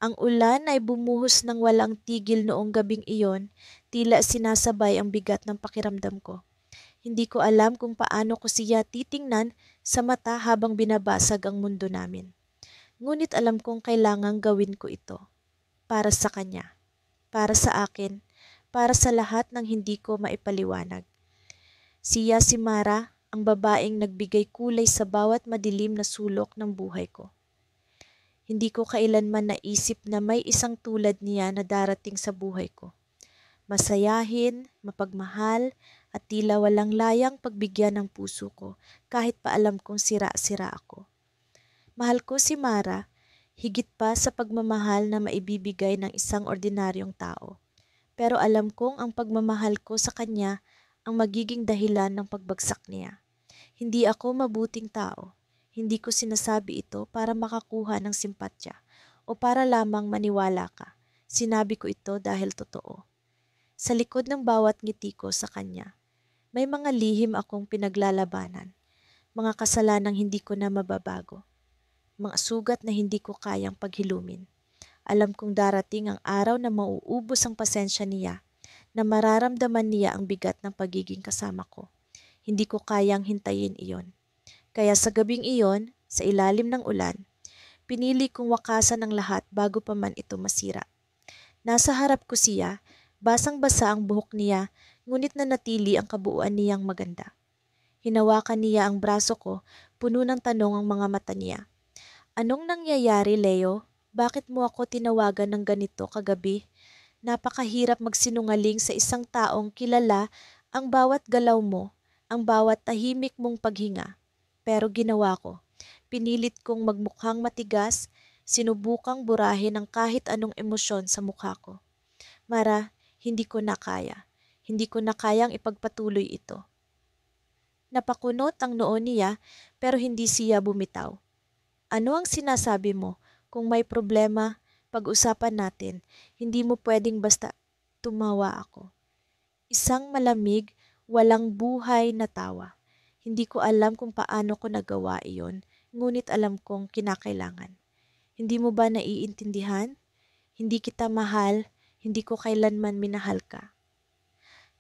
Ang ulan ay bumuhos ng walang tigil noong gabing iyon, tila sinasabay ang bigat ng pakiramdam ko. Hindi ko alam kung paano ko siya titingnan sa mata habang binabasag ang mundo namin. Ngunit alam kong kailangang gawin ko ito. Para sa kanya, para sa akin, para sa lahat ng hindi ko maipaliwanag. Siya si Mara, ang babaeng nagbigay kulay sa bawat madilim na sulok ng buhay ko. Hindi ko kailanman naisip na may isang tulad niya na darating sa buhay ko. Masayahin, mapagmahal, at tila walang layang pagbigyan ng puso ko kahit pa alam kong sira-sira ako. Mahal ko si Mara, higit pa sa pagmamahal na maibibigay ng isang ordinaryong tao. Pero alam kong ang pagmamahal ko sa kanya ang magiging dahilan ng pagbagsak niya. Hindi ako mabuting tao. Hindi ko sinasabi ito para makakuha ng simpatya o para lamang maniwala ka. Sinabi ko ito dahil totoo. Sa likod ng bawat ngiti ko sa kanya, may mga lihim akong pinaglalabanan, mga kasalanang hindi ko na mababago, mga sugat na hindi ko kayang paghilumin. Alam kong darating ang araw na mauubos ang pasensya niya, na mararamdaman niya ang bigat ng pagiging kasama ko. Hindi ko kayang hintayin iyon. Kaya sa gabing iyon, sa ilalim ng ulan, pinili kong wakasan ang lahat bago pa man ito masira. Nasa harap ko siya, basang-basa ang buhok niya, ngunit nanatili ang kabuuan niyang maganda. Hinawakan niya ang braso ko, puno ng tanong ang mga mata niya. Anong nangyayari, Leo? Bakit mo ako tinawagan ng ganito kagabi? Napakahirap magsinungaling sa isang taong kilala ang bawat galaw mo, ang bawat tahimik mong paghinga. Pero ginawa ko. Pinilit kong magmukhang matigas, sinubukang burahin ang kahit anong emosyon sa mukha ko. Mara, hindi ko na kaya. Hindi ko na kayang ipagpatuloy ito. Napakunot ang noo niya pero hindi siya bumitaw. Ano ang sinasabi mo? Kung may problema, pag-usapan natin. Hindi mo pwedeng basta tumawa ako. Isang malamig, walang buhay na tawa. Hindi ko alam kung paano ko nagawa iyon, ngunit alam kong kinakailangan. Hindi mo ba naiintindihan? Hindi kita mahal, hindi ko kailanman minahal ka.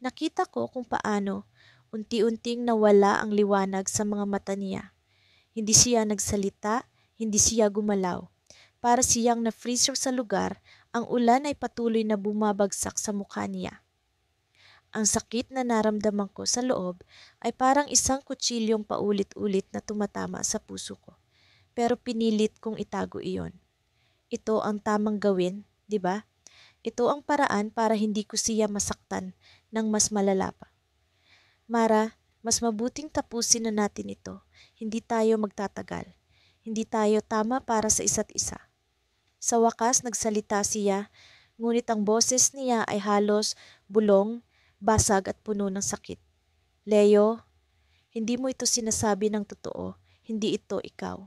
Nakita ko kung paano unti-unting nawala ang liwanag sa mga mata niya. Hindi siya nagsalita, hindi siya gumalaw. Para siyang na-freeze sa lugar, ang ulan ay patuloy na bumabagsak sa mukha niya. Ang sakit na naramdaman ko sa loob ay parang isang kutsilyong paulit-ulit na tumatama sa puso ko. Pero pinilit kong itago iyon. Ito ang tamang gawin, di ba? Ito ang paraan para hindi ko siya masaktan ng mas malala pa. Mara, mas mabuting tapusin na natin ito. Hindi tayo magtatagal. Hindi tayo tama para sa isa't isa. Sa wakas nagsalita siya, ngunit ang boses niya ay halos bulong, basag at puno ng sakit. Leo, hindi mo ito sinasabi ng totoo. Hindi ito ikaw.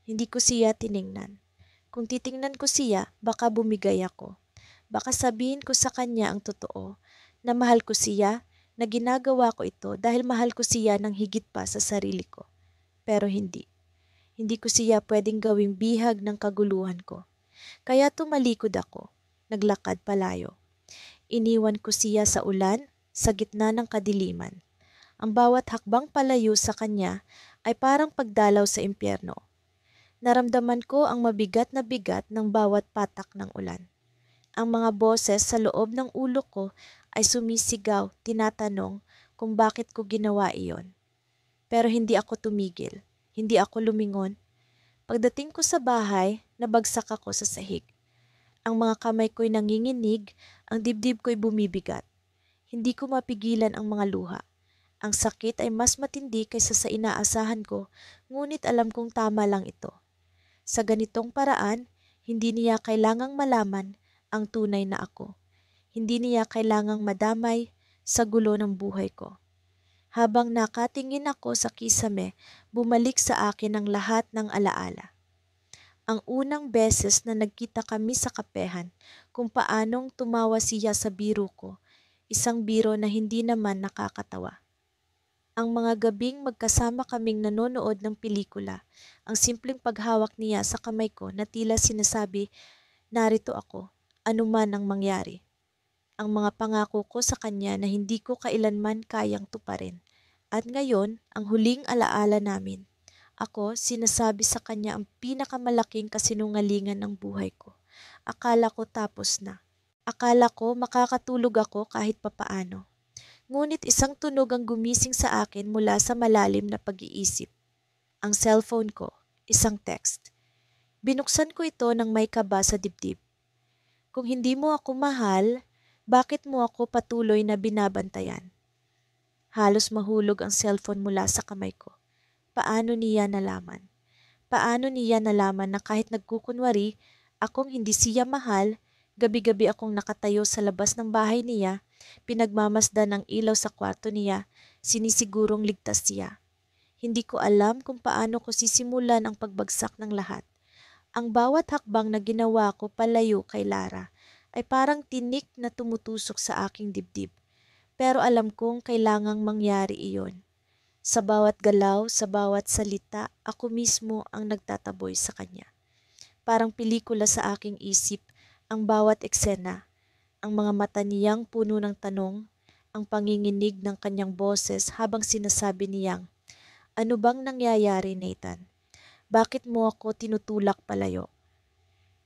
Hindi ko siya tiningnan. Kung titingnan ko siya, baka bumigay ako. Baka sabihin ko sa kanya ang totoo, na mahal ko siya, na ginagawa ko ito dahil mahal ko siya ng higit pa sa sarili ko. Pero hindi. Hindi ko siya pwedeng gawing bihag ng kaguluhan ko. Kaya tumalikod ako, naglakad palayo. Iniwan ko siya sa ulan, sa gitna ng kadiliman. Ang bawat hakbang palayo sa kanya ay parang pagdalaw sa impyerno. Naramdaman ko ang mabigat na bigat ng bawat patak ng ulan. Ang mga boses sa loob ng ulo ko ay sumisigaw, tinatanong kung bakit ko ginawa iyon. Pero hindi ako tumigil, hindi ako lumingon. Pagdating ko sa bahay, nabagsak ako sa sahig. Ang mga kamay ko'y nanginginig, ang dibdib ko'y bumibigat. Hindi ko mapigilan ang mga luha. Ang sakit ay mas matindi kaysa sa inaasahan ko, ngunit alam kong tama lang ito. Sa ganitong paraan, hindi niya kailangang malaman ang tunay na ako. Hindi niya kailangang madamay sa gulo ng buhay ko. Habang nakatingin ako sa kisame, bumalik sa akin ang lahat ng alaala. Ang unang beses na nagkita kami sa kapehan, kung paanong tumawa siya sa biro ko, isang biro na hindi naman nakakatawa. Ang mga gabing magkasama kaming nanonood ng pelikula, ang simpleng paghawak niya sa kamay ko na tila sinasabi, Narito ako, anuman ang mangyari. Ang mga pangako ko sa kanya na hindi ko kailanman kayang tuparin. At ngayon, ang huling alaala namin. Ako, sinasabi sa kanya ang pinakamalaking kasinungalingan ng buhay ko. Akala ko tapos na. Akala ko makakatulog ako kahit papaano. Ngunit isang tunog ang gumising sa akin mula sa malalim na pag-iisip. Ang cellphone ko, isang text. Binuksan ko ito nang may kaba sa dibdib. Kung hindi mo ako mahal, bakit mo ako patuloy na binabantayan? Halos mahulog ang cellphone mula sa kamay ko. Paano niya nalaman? Paano niya nalaman na kahit nagkukunwari akong hindi siya mahal, gabi-gabi akong nakatayo sa labas ng bahay niya, pinagmamasdan ng ilaw sa kwarto niya, sinisigurong ligtas siya. Hindi ko alam kung paano ko sisimulan ang pagbagsak ng lahat. Ang bawat hakbang na ginawa ko palayo kay Lara ay parang tinik na tumutusok sa aking dibdib. Pero alam kong kailangang mangyari iyon. Sa bawat galaw, sa bawat salita, ako mismo ang nagtataboy sa kanya. Parang pelikula sa aking isip ang bawat eksena, ang mga mata niyang puno ng tanong, ang panginginig ng kanyang boses habang sinasabi niyang, "Ano bang nangyayari, Nathan? Bakit mo ako tinutulak palayo?"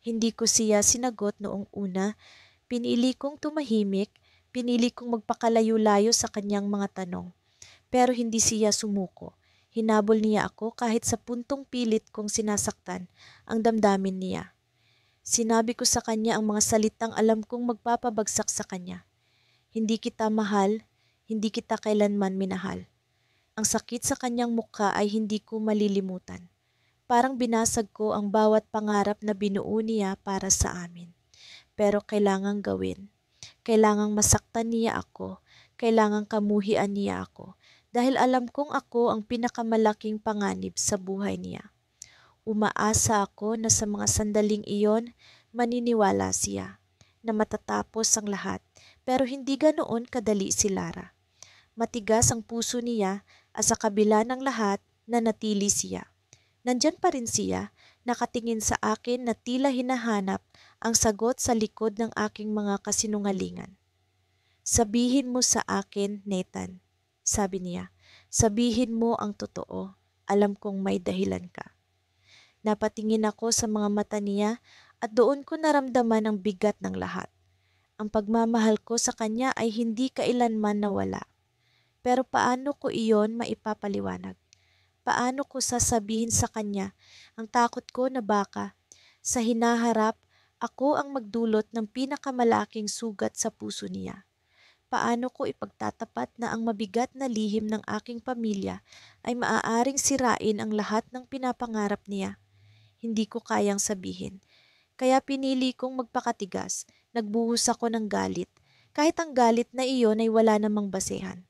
Hindi ko siya sinagot noong una, pinili kong tumahimik, pinili kong magpakalayo-layo sa kanyang mga tanong. Pero hindi siya sumuko. Hinabol niya ako kahit sa puntong pilit kong sinasaktan ang damdamin niya. Sinabi ko sa kanya ang mga salitang alam kong magpapabagsak sa kanya. Hindi kita mahal, hindi kita kailanman minahal. Ang sakit sa kanyang mukha ay hindi ko malilimutan. Parang binasag ko ang bawat pangarap na binuo niya para sa amin. Pero kailangang gawin. Kailangang masaktan niya ako. Kailangang kamuhian niya ako. Dahil alam kong ako ang pinakamalaking panganib sa buhay niya. Umaasa ako na sa mga sandaling iyon, maniniwala siya na matatapos ang lahat. Pero hindi ganoon kadali si Lara. Matigas ang puso niya at sa kabila ng lahat, nanatili siya. Nandyan pa rin siya, nakatingin sa akin na tila hinahanap ang sagot sa likod ng aking mga kasinungalingan. "Sabihin mo sa akin, Nathan," sabi niya. "Sabihin mo ang totoo. Alam kong may dahilan ka." Napatingin ako sa mga mata niya at doon ko naramdaman ang bigat ng lahat. Ang pagmamahal ko sa kanya ay hindi kailanman nawala. Pero paano ko iyon maipapaliwanag? Paano ko sasabihin sa kanya ang takot ko na baka sa hinaharap ako ang magdulot ng pinakamalaking sugat sa puso niya? Paano ko ipagtatapat na ang mabigat na lihim ng aking pamilya ay maaaring sirain ang lahat ng pinapangarap niya? Hindi ko kayang sabihin. Kaya pinili kong magpakatigas, nagbuhos ako ng galit, kahit ang galit na iyon ay wala namang basehan.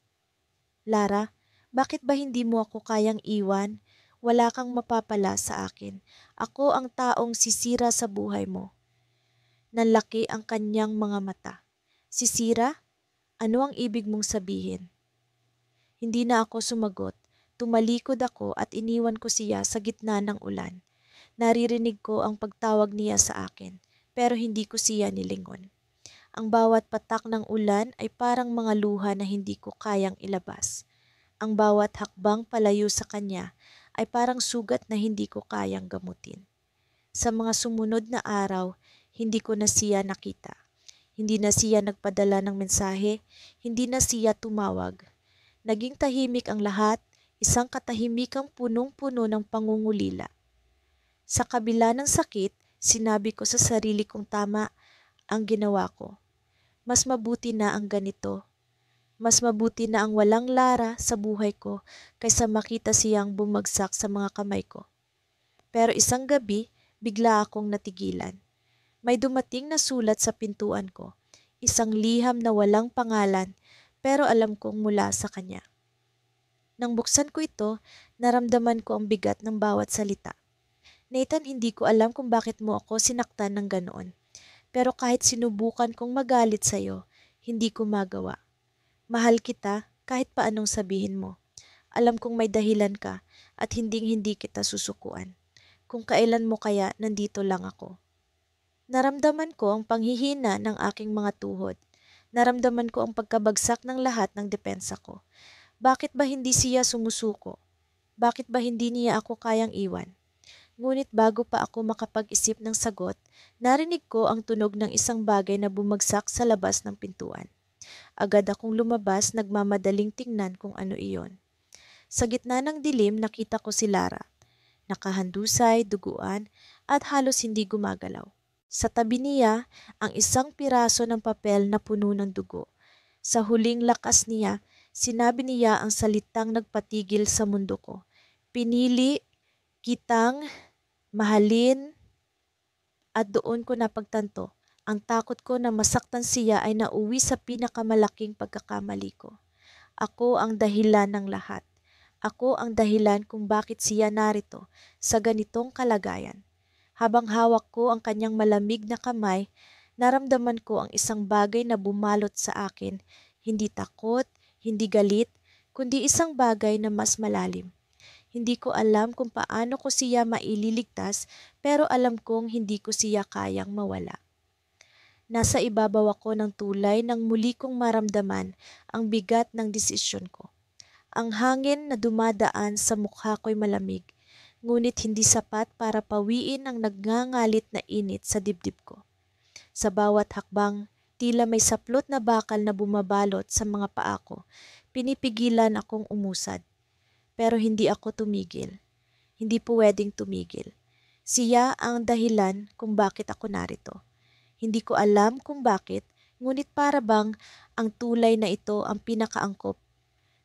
"Lara, bakit ba hindi mo ako kayang iwan? Wala kang mapapala sa akin. Ako ang taong sisira sa buhay mo." Nanlaki ang kanyang mga mata. "Sisira? Ano ang ibig mong sabihin?" Hindi na ako sumagot. Tumalikod ako at iniwan ko siya sa gitna ng ulan. Naririnig ko ang pagtawag niya sa akin, pero hindi ko siya nilingon. Ang bawat patak ng ulan ay parang mga luha na hindi ko kayang ilabas. Ang bawat hakbang palayo sa kanya ay parang sugat na hindi ko kayang gamutin. Sa mga sumunod na araw, hindi ko na siya nakita. Hindi na siya nagpadala ng mensahe, hindi na siya tumawag. Naging tahimik ang lahat, isang katahimikang punong-puno ng pangungulila. Sa kabila ng sakit, sinabi ko sa sarili kong tama ang ginawa ko. Mas mabuti na ang ganito. Mas mabuti na ang walang Lara sa buhay ko kaysa makita siyang bumagsak sa mga kamay ko. Pero isang gabi, bigla akong natigilan. May dumating na sulat sa pintuan ko. Isang liham na walang pangalan, pero alam kong mula sa kanya. Nang buksan ko ito, naramdaman ko ang bigat ng bawat salita. "Nathan, hindi ko alam kung bakit mo ako sinaktan ng ganoon. Pero kahit sinubukan kong magalit sa'yo, hindi ko magawa. Mahal kita kahit pa anong sabihin mo. Alam kong may dahilan ka at hinding-hindi kita susukuan. Kung kailan mo kaya nandito lang ako." Naramdaman ko ang panghihina ng aking mga tuhod. Naramdaman ko ang pagkabagsak ng lahat ng depensa ko. Bakit ba hindi siya sumusuko? Bakit ba hindi niya ako kayang iwan? Ngunit bago pa ako makapag-isip ng sagot, narinig ko ang tunog ng isang bagay na bumagsak sa labas ng pintuan. Agad akong lumabas, nagmamadaling tingnan kung ano iyon. Sa gitna ng dilim, nakita ko si Lara. Nakahandusay, duguan, at halos hindi gumagalaw. Sa tabi niya, ang isang piraso ng papel na puno ng dugo. Sa huling lakas niya, sinabi niya ang salitang nagpatigil sa mundo ko. Pinili kitang mahalin, at doon ko napagtanto. Ang takot ko na masaktan siya ay nauwi sa pinakamalaking pagkakamali ko. Ako ang dahilan ng lahat. Ako ang dahilan kung bakit siya narito sa ganitong kalagayan. Habang hawak ko ang kanyang malamig na kamay, naramdaman ko ang isang bagay na bumalot sa akin. Hindi takot, hindi galit, kundi isang bagay na mas malalim. Hindi ko alam kung paano ko siya maililigtas, pero alam kong hindi ko siya kayang mawala. Nasa ibabaw ako ng tulay nang muli kong maramdaman ang bigat ng desisyon ko. Ang hangin na dumadaan sa mukha ko'y malamig, ngunit hindi sapat para pawiin ang nagngangalit na init sa dibdib ko. Sa bawat hakbang, tila may saplot na bakal na bumabalot sa mga paa ko. Pinipigilan akong umusad. Pero hindi ako tumigil. Hindi puwedeng tumigil. Siya ang dahilan kung bakit ako narito. Hindi ko alam kung bakit, ngunit para bang ang tulay na ito ang pinakaangkop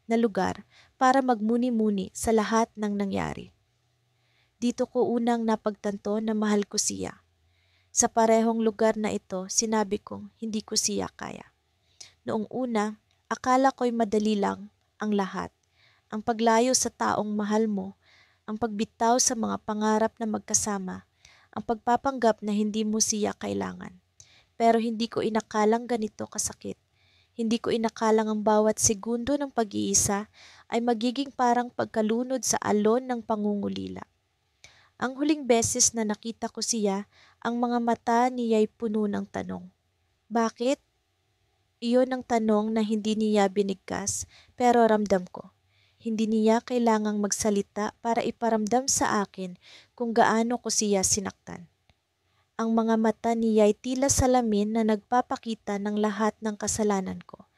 na lugar para magmuni-muni sa lahat ng nangyari. Dito ko unang napagtanto na mahal ko siya. Sa parehong lugar na ito, sinabi kong hindi ko siya kaya. Noong una, akala ko'y madali lang ang lahat. Ang paglayo sa taong mahal mo, ang pagbitaw sa mga pangarap na magkasama, ang pagpapanggap na hindi mo siya kailangan. Pero hindi ko inakalang ganito kasakit. Hindi ko inakalang ang bawat segundo ng pag-iisa ay magiging parang pagkalunod sa alon ng pangungulila. Ang huling beses na nakita ko siya, ang mga mata niya'y puno ng tanong. Bakit? Iyon ang tanong na hindi niya binigkas, pero ramdam ko. Hindi niya kailangang magsalita para iparamdam sa akin kung gaano ko siya sinaktan. Ang mga mata niya'y tila salamin na nagpapakita ng lahat ng kasalanan ko.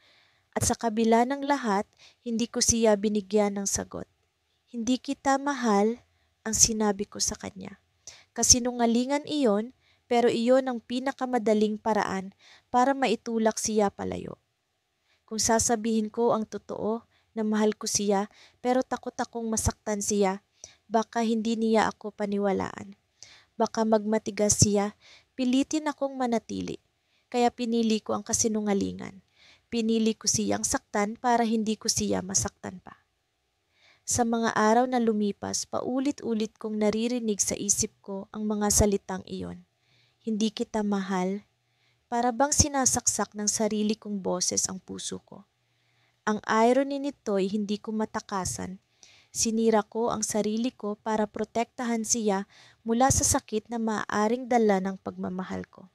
At sa kabila ng lahat, hindi ko siya binigyan ng sagot. Hindi kita mahal, ang sinabi ko sa kanya. Kasinungalingan iyon, pero iyon ang pinakamadaling paraan para maitulak siya palayo. Kung sasabihin ko ang totoo na mahal ko siya pero takot akong masaktan siya, baka hindi niya ako paniwalaan. Baka magmatigas siya, pilitin akong manatili. Kaya pinili ko ang kasinungalingan. Pinili ko siyang saktan para hindi ko siya masaktan pa. Sa mga araw na lumipas, paulit-ulit kong naririnig sa isip ko ang mga salitang iyon. Hindi kita mahal, para bang sinasaksak ng sarili kong boses ang puso ko. Ang irony nito'y hindi ko matakasan. Sinira ko ang sarili ko para protektahan siya mula sa sakit na maaaring dala ng pagmamahal ko.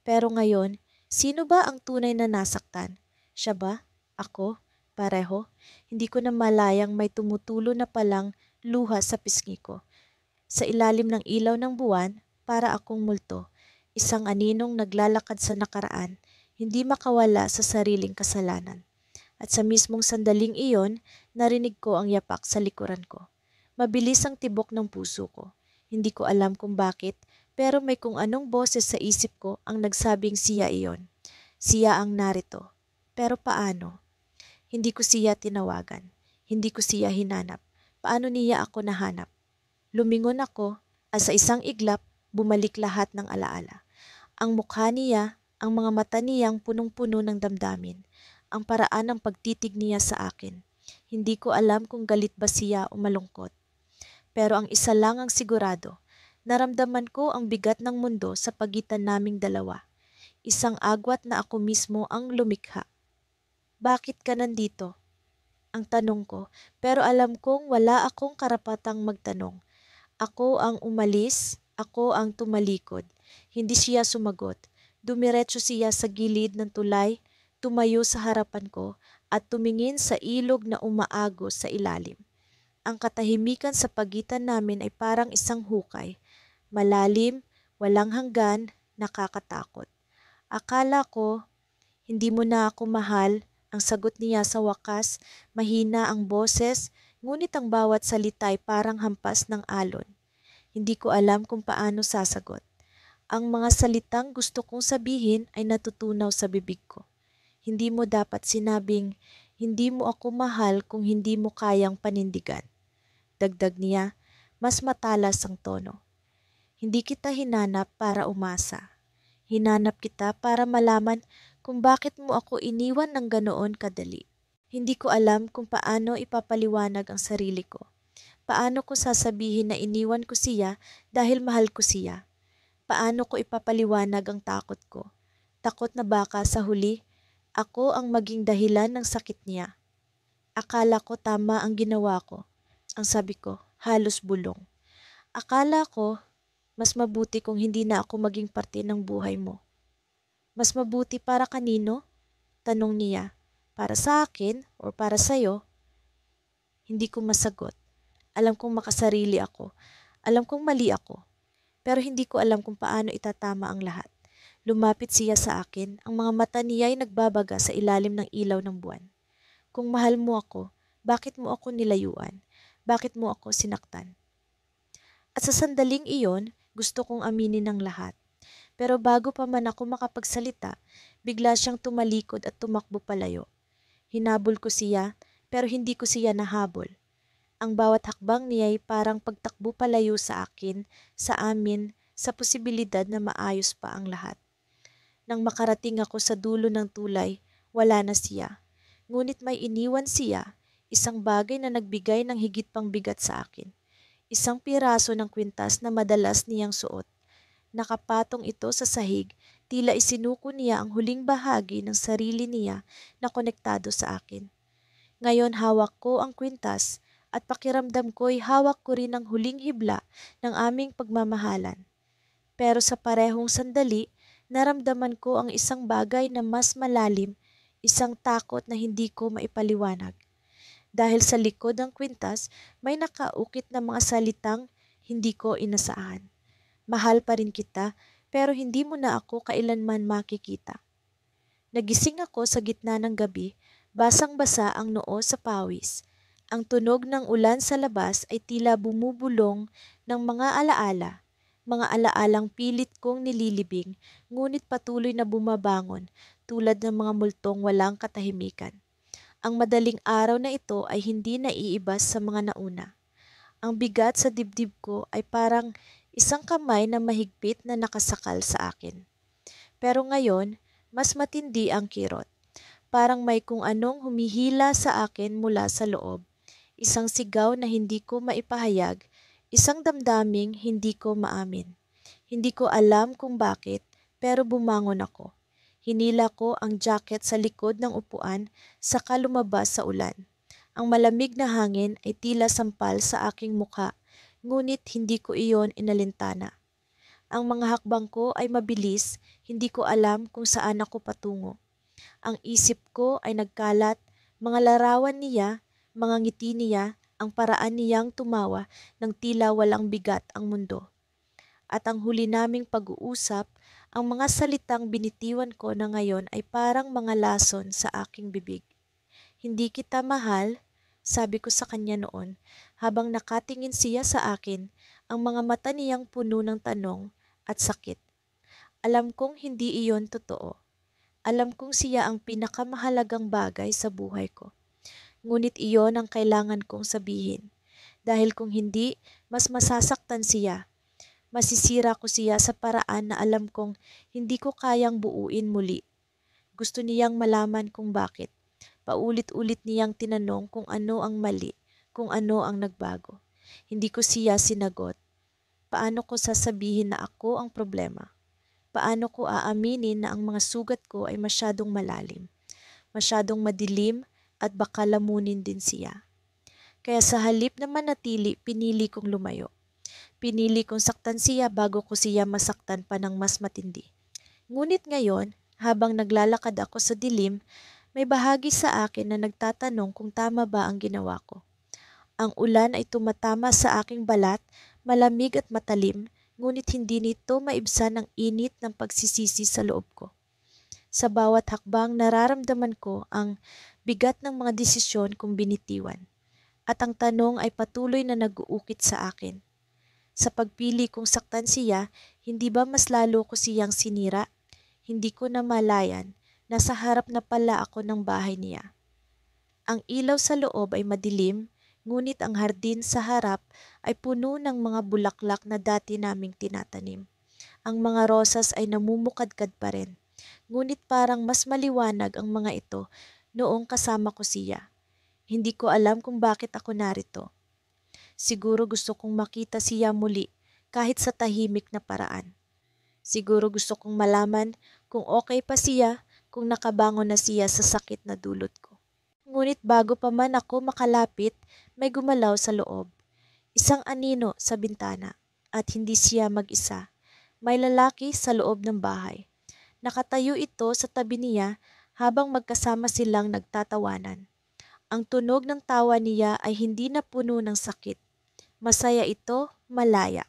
Pero ngayon, sino ba ang tunay na nasaktan? Siya ba? Ako? Pareho? Hindi ko na malayang may tumutulo na palang luha sa pisngi ko. Sa ilalim ng ilaw ng buwan, para akong multo, isang aninong naglalakad sa nakaraan, hindi makawala sa sariling kasalanan. At sa mismong sandaling iyon, narinig ko ang yapak sa likuran ko. Mabilis ang tibok ng puso ko. Hindi ko alam kung bakit, pero may kung anong boses sa isip ko ang nagsabing siya iyon. Siya ang narito. Pero paano? Hindi ko siya tinawagan. Hindi ko siya hinanap. Paano niya ako nahanap? Lumingon ako at sa isang iglap, bumalik lahat ng alaala. Ang mukha niya, ang mga mata niyang punong-puno ng damdamin. Ang paraan ng pagtitig niya sa akin. Hindi ko alam kung galit ba siya o malungkot. Pero ang isa lang ang sigurado, naramdaman ko ang bigat ng mundo sa pagitan naming dalawa. Isang agwat na ako mismo ang lumikha. Bakit ka nandito? Ang tanong ko, pero alam kong wala akong karapatang magtanong. Ako ang umalis, ako ang tumalikod. Hindi siya sumagot. Dumiretso siya sa gilid ng tulay, tumayo sa harapan ko at tumingin sa ilog na umaagos sa ilalim. Ang katahimikan sa pagitan namin ay parang isang hukay. Malalim, walang hanggan, nakakatakot. Akala ko, hindi mo na ako mahal, ang sagot niya sa wakas, mahina ang boses, ngunit ang bawat salita ay parang hampas ng alon. Hindi ko alam kung paano sasagot. Ang mga salitang gusto kong sabihin ay natutunaw sa bibig ko. Hindi mo dapat sinabing, hindi mo ako mahal kung hindi mo kayang panindigan. Dagdag niya, mas matalas ang tono. Hindi kita hinanap para umasa. Hinanap kita para malaman kung bakit mo ako iniwan ng ganoon kadali. Hindi ko alam kung paano ipapaliwanag ang sarili ko. Paano ko sasabihin na iniwan ko siya dahil mahal ko siya? Paano ko ipapaliwanag ang takot ko? Takot na baka sa huli, ako ang maging dahilan ng sakit niya. Akala ko tama ang ginawa ko. Ang sabi ko, halos bulong. Akala ko, mas mabuti kung hindi na ako maging parte ng buhay mo. Mas mabuti para kanino? Tanong niya. Para sa akin o para sa'yo? Hindi ko masagot. Alam kong makasarili ako. Alam kong mali ako. Pero hindi ko alam kung paano itatama ang lahat. Lumapit siya sa akin, ang mga mata niya ay nagbabaga sa ilalim ng ilaw ng buwan. Kung mahal mo ako, bakit mo ako nilayuan? Bakit mo ako sinaktan? At sa sandaling iyon, gusto kong aminin ang lahat. Pero bago pa man ako makapagsalita, bigla siyang tumalikod at tumakbo palayo. Hinabol ko siya, pero hindi ko siya nahabol. Ang bawat hakbang niya ay parang pagtakbo palayo sa akin, sa amin, sa posibilidad na maayos pa ang lahat. Nang makarating ako sa dulo ng tulay, wala na siya. Ngunit may iniwan siya, isang bagay na nagbigay ng higit pang bigat sa akin. Isang piraso ng kwintas na madalas niyang suot. Nakapatong ito sa sahig, tila isinuko niya ang huling bahagi ng sarili niya na konektado sa akin. Ngayon hawak ko ang kwintas at pakiramdam ko'y hawak ko rin ang huling hibla ng aming pagmamahalan. Pero sa parehong sandali, naramdaman ko ang isang bagay na mas malalim, isang takot na hindi ko maipaliwanag. Dahil sa likod ng kwintas, may nakaukit na mga salitang hindi ko inasaan. Mahal pa rin kita, pero hindi mo na ako kailanman makikita. Nagising ako sa gitna ng gabi, basang-basa ang noo sa pawis. Ang tunog ng ulan sa labas ay tila bumubulong ng mga alaala, mga alaalang pilit kong nililibing, ngunit patuloy na bumabangon tulad ng mga multong walang katahimikan. Ang madaling araw na ito ay hindi naiibas sa mga nauna. Ang bigat sa dibdib ko ay parang isang kamay na mahigpit na nakasakal sa akin. Pero ngayon, mas matindi ang kirot. Parang may kung anong humihila sa akin mula sa loob. Isang sigaw na hindi ko maipahayag, isang damdaming hindi ko maamin. Hindi ko alam kung bakit, pero bumangon ako. Hinila ko ang jacket sa likod ng upuan, saka lumabas sa ulan. Ang malamig na hangin ay tila sampal sa aking mukha, ngunit hindi ko iyon inalintana. Ang mga hakbang ko ay mabilis, hindi ko alam kung saan ako patungo. Ang isip ko ay nagkalat, mga larawan niya, mga ngiti niya, ang paraan niyang tumawa ng tila walang bigat ang mundo. At ang huli naming pag-uusap, ang mga salitang binitiwan ko na ngayon ay parang mga lason sa aking bibig. Hindi kita mahal, sabi ko sa kanya noon, habang nakatingin siya sa akin, ang mga mata niyang puno ng tanong at sakit. Alam kong hindi iyon totoo. Alam kong siya ang pinakamahalagang bagay sa buhay ko. Ngunit iyon ang kailangan kong sabihin. Dahil kung hindi, mas masasaktan siya. Masisira ko siya sa paraan na alam kong hindi ko kayang buuin muli. Gusto niyang malaman kung bakit. Paulit-ulit niyang tinanong kung ano ang mali, kung ano ang nagbago. Hindi ko siya sinagot. Paano ko sasabihin na ako ang problema? Paano ko aaminin na ang mga sugat ko ay masyadong malalim, masyadong madilim at baka lamunin din siya? Kaya sa halip na manatili, pinili kong lumayo. Pinili kong saktan siya bago ko siya masaktan pa ng mas matindi. Ngunit ngayon, habang naglalakad ako sa dilim, may bahagi sa akin na nagtatanong kung tama ba ang ginawa ko. Ang ulan ay tumatama sa aking balat, malamig at matalim, ngunit hindi nito maibsan ang init ng pagsisisi sa loob ko. Sa bawat hakbang nararamdaman ko ang bigat ng mga desisyon kong binitiwan. At ang tanong ay patuloy na nag-uukit sa akin. Sa pagpili kong saktan siya, hindi ba mas lalo ko siyang sinira? Hindi ko namalayan, nasa harap na pala ako ng bahay niya. Ang ilaw sa loob ay madilim, ngunit ang hardin sa harap ay puno ng mga bulaklak na dati naming tinatanim. Ang mga rosas ay namumukadkad pa rin, ngunit parang mas maliwanag ang mga ito noong kasama ko siya. Hindi ko alam kung bakit ako narito. Siguro gusto kong makita siya muli kahit sa tahimik na paraan. Siguro gusto kong malaman kung okay pa siya, kung nakabangon na siya sa sakit na dulot ko. Ngunit bago pa man ako makalapit, may gumalaw sa loob. Isang anino sa bintana at hindi siya mag-isa. May lalaki sa loob ng bahay. Nakatayo ito sa tabi niya habang magkasama silang nagtatawanan. Ang tunog ng tawa niya ay hindi na puno ng sakit. Masaya ito, malaya.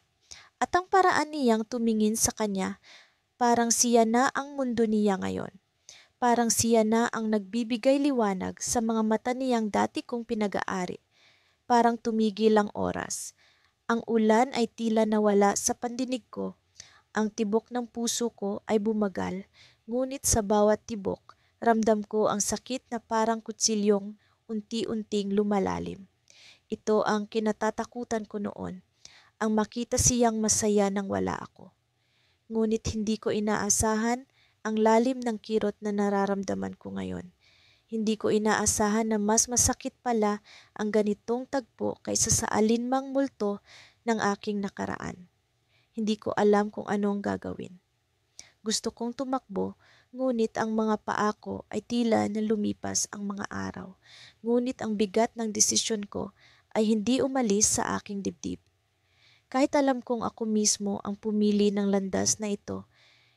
At ang paraan niyang tumingin sa kanya, parang siya na ang mundo niya ngayon. Parang siya na ang nagbibigay liwanag sa mga mata niyang dati kong pinag-aari. Parang tumigil ang oras. Ang ulan ay tila nawala sa pandinig ko. Ang tibok ng puso ko ay bumagal, ngunit sa bawat tibok, ramdam ko ang sakit na parang kutsilyong unti-unting lumalalim. Ito ang kinatatakutan ko noon, ang makita siyang masaya nang wala ako. Ngunit hindi ko inaasahan ang lalim ng kirot na nararamdaman ko ngayon. Hindi ko inaasahan na mas masakit pala ang ganitong tagpo kaysa sa alinmang multo ng aking nakaraan. Hindi ko alam kung ano ang gagawin. Gusto kong tumakbo, ngunit ang mga paa ko ay tila na lumipas ang mga araw. Ngunit ang bigat ng desisyon ko ay hindi umalis sa aking dibdib. Kahit alam kong ako mismo ang pumili ng landas na ito,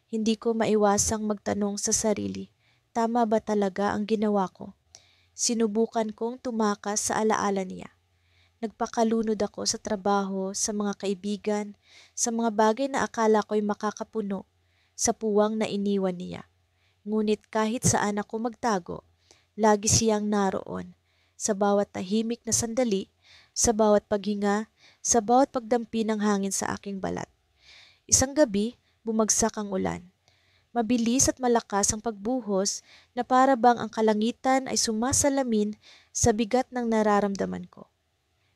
hindi ko maiwasang magtanong sa sarili, tama ba talaga ang ginawa ko? Sinubukan kong tumakas sa alaala niya. Nagpakalunod ako sa trabaho, sa mga kaibigan, sa mga bagay na akala ko'y makakapuno sa puwang na iniwan niya. Ngunit kahit saan ako magtago, lagi siyang naroon. Sa bawat tahimik na sandali, sa bawat paghinga, sa bawat pagdampi ng hangin sa aking balat. Isang gabi, bumagsak ang ulan. Mabilis at malakas ang pagbuhos na para bang ang kalangitan ay sumasalamin sa bigat ng nararamdaman ko.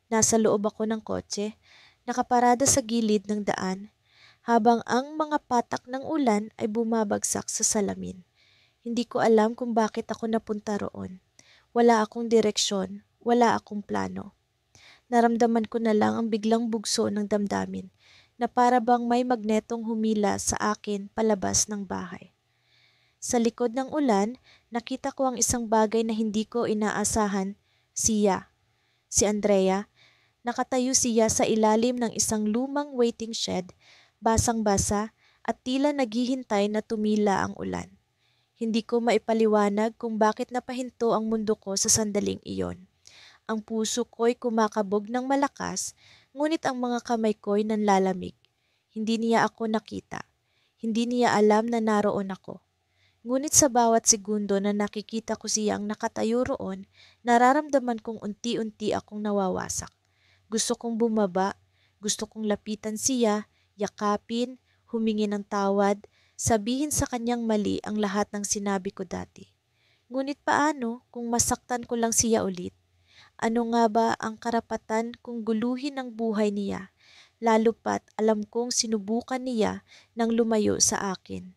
Nasa loob ako ng kotse, nakaparada sa gilid ng daan, habang ang mga patak ng ulan ay bumabagsak sa salamin. Hindi ko alam kung bakit ako napunta roon. Wala akong direksyon, wala akong plano. Naramdaman ko na lang ang biglang bugso ng damdamin, na para bang may magnetong humila sa akin palabas ng bahay. Sa likod ng ulan, nakita ko ang isang bagay na hindi ko inaasahan, siya. Si Andrea. Nakatayo siya sa ilalim ng isang lumang waiting shed, basang-basa at tila naghihintay na tumila ang ulan. Hindi ko maipaliwanag kung bakit napahinto ang mundo ko sa sandaling iyon. Ang puso ko'y kumakabog ng malakas, ngunit ang mga kamay ko'y nanlalamig. Hindi niya ako nakita. Hindi niya alam na naroon ako. Ngunit sa bawat segundo na nakikita ko siyang nakatayo roon, nararamdaman kong unti-unti akong nawawasak. Gusto kong bumaba, gusto kong lapitan siya, yakapin, humingi ng tawad, sabihin sa kanyang mali ang lahat ng sinabi ko dati. Ngunit paano kung masaktan ko lang siya ulit? Ano nga ba ang karapatan kung guluhin ang buhay niya, lalo pat alam kong sinubukan niya nang lumayo sa akin.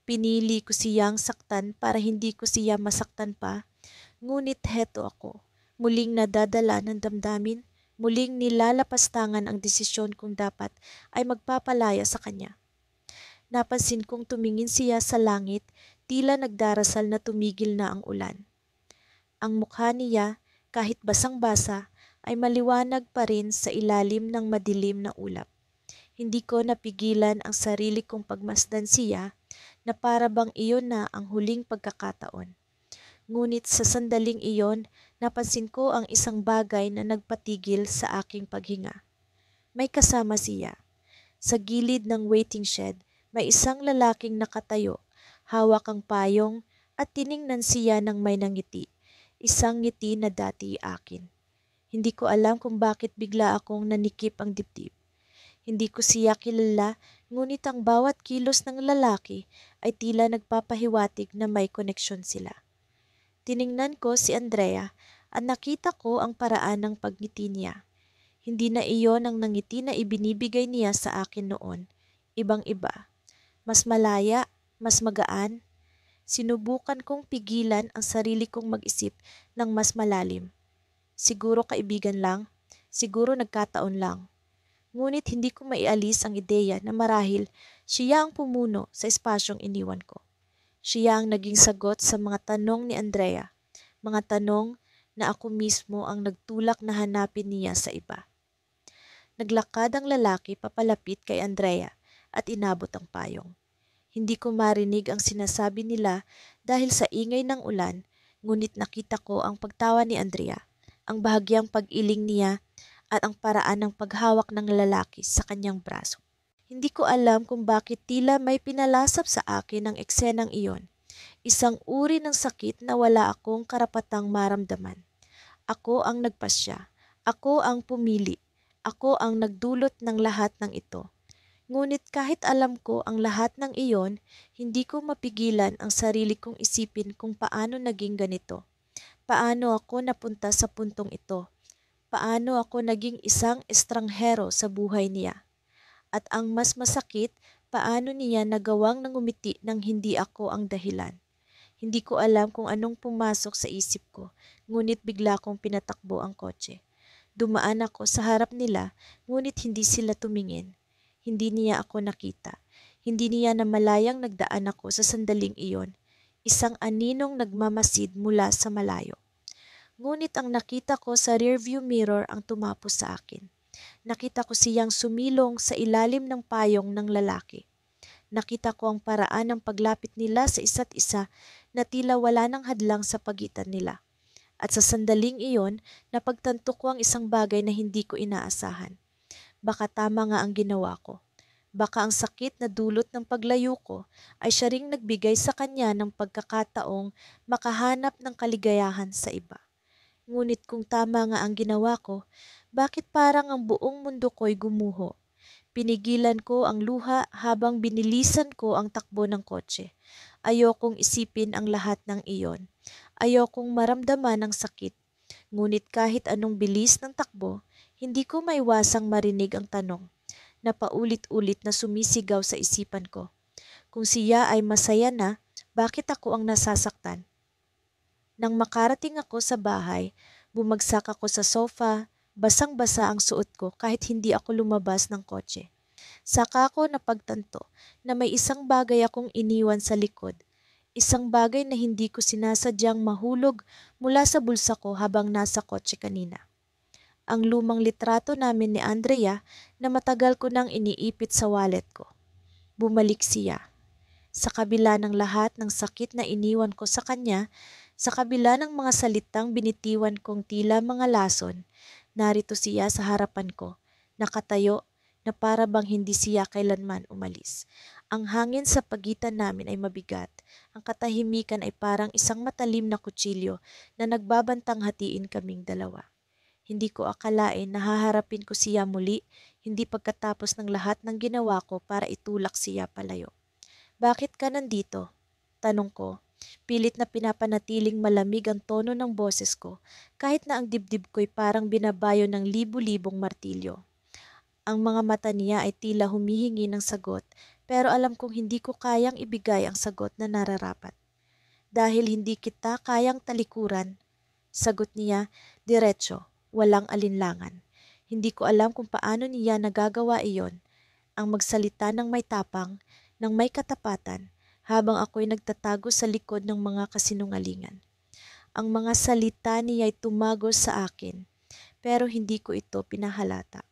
Pinili ko siyang saktan para hindi ko siya masaktan pa, ngunit heto ako, muling nadadala ng damdamin, muling nilalapastangan ang desisyon kong dapat ay magpapalaya sa kanya. Napansin kong tumingin siya sa langit, tila nagdarasal na tumigil na ang ulan. Ang mukha niya, kahit basang-basa, ay maliwanag pa rin sa ilalim ng madilim na ulap. Hindi ko napigilan ang sarili kong pagmasdan siya na para bang iyon na ang huling pagkakataon. Ngunit sa sandaling iyon, napansin ko ang isang bagay na nagpatigil sa aking paghinga. May kasama siya. Sa gilid ng waiting shed, may isang lalaking nakatayo, hawak ang payong at tiningnan siya ng may nangiti. Isang ngiti na dati akin. Hindi ko alam kung bakit bigla akong nanikip ang dibdib. Hindi ko siya kilala, ngunit ang bawat kilos ng lalaki ay tila nagpapahiwatig na may koneksyon sila. Tiningnan ko si Andrea at nakita ko ang paraan ng pagngiti niya. Hindi na iyon ang nangiti na ibinibigay niya sa akin noon. Ibang-iba. Mas malaya, mas magaan. Sinubukan kong pigilan ang sarili kong mag-isip ng mas malalim. Siguro kaibigan lang, siguro nagkataon lang. Ngunit hindi ko maialis ang ideya na marahil siya ang pumuno sa espasyong iniwan ko. Siya ang naging sagot sa mga tanong ni Andrea, mga tanong na ako mismo ang nagtulak na hanapin niya sa iba. Naglakad ang lalaki papalapit kay Andrea at inabot ang payong. Hindi ko marinig ang sinasabi nila dahil sa ingay ng ulan, ngunit nakita ko ang pagtawa ni Andrea, ang bahagyang pag-iling niya at ang paraan ng paghawak ng lalaki sa kanyang braso. Hindi ko alam kung bakit tila may pinalasap sa akin ang eksenang iyon. Isang uri ng sakit na wala akong karapatang maramdaman. Ako ang nagpasya. Ako ang pumili. Ako ang nagdulot ng lahat ng ito. Ngunit kahit alam ko ang lahat ng iyon, hindi ko mapigilan ang sarili kong isipin kung paano naging ganito. Paano ako napunta sa puntong ito? Paano ako naging isang estranghero sa buhay niya? At ang mas masakit, paano niya nagawang nangumiti nang hindi ako ang dahilan. Hindi ko alam kung anong pumasok sa isip ko, ngunit bigla kong pinatakbo ang kotse. Dumaan ako sa harap nila, ngunit hindi sila tumingin. Hindi niya ako nakita. Hindi niya namalayang nagdaan ako sa sandaling iyon, isang aninong nagmamasid mula sa malayo. Ngunit ang nakita ko sa rearview mirror ang tumapos sa akin. Nakita ko siyang sumilong sa ilalim ng payong ng lalaki. Nakita ko ang paraan ng paglapit nila sa isa't isa na tila wala ng hadlang sa pagitan nila. At sa sandaling iyon, napagtanto ko ang isang bagay na hindi ko inaasahan. Baka tama nga ang ginawa ko. Baka ang sakit na dulot ng paglayo ko ay siya ring nagbigay sa kanya ng pagkakataong makahanap ng kaligayahan sa iba. Ngunit kung tama nga ang ginawa ko, bakit parang ang buong mundo ko'y gumuho? Pinigilan ko ang luha habang binilisan ko ang takbo ng kotse. Ayokong isipin ang lahat ng iyon. Ayokong maramdaman ang sakit. Ngunit kahit anong bilis ng takbo, hindi ko maiwasang marinig ang tanong na paulit-ulit na sumisigaw sa isipan ko. Kung siya ay masaya na, bakit ako ang nasasaktan? Nang makarating ako sa bahay, bumagsak ako sa sofa, basang-basa ang suot ko kahit hindi ako lumabas ng kotse. Saka ako napagtanto na may isang bagay akong iniwan sa likod. Isang bagay na hindi ko sinasadyang mahulog mula sa bulsa ko habang nasa kotse kanina. Ang lumang litrato namin ni Andrea na matagal ko nang iniipit sa wallet ko. Bumalik siya. Sa kabila ng lahat ng sakit na iniwan ko sa kanya, sa kabila ng mga salitang binitiwan kong tila mga lason, narito siya sa harapan ko, nakatayo na para bang hindi siya kailanman umalis. Ang hangin sa pagitan namin ay mabigat. Ang katahimikan ay parang isang matalim na kutsilyo na nagbabantang hatiin kaming dalawa. Hindi ko akalain na haharapin ko siya muli, hindi pagkatapos ng lahat ng ginawa ko para itulak siya palayo. Bakit ka nandito? Tanong ko. Pilit na pinapanatiling malamig ang tono ng boses ko kahit na ang dibdib ko'y parang binabayo ng libu-libong martilyo. Ang mga mata niya ay tila humihingi ng sagot pero alam kong hindi ko kayang ibigay ang sagot na nararapat. Dahil hindi kita kayang talikuran, sagot niya, diretso, walang alinlangan. Hindi ko alam kung paano niya nagagawa iyon, ang magsalita ng may tapang, ng may katapatan, habang ako'y nagtatago sa likod ng mga kasinungalingan. Ang mga salita niya ay tumagos sa akin, pero hindi ko ito pinahalata.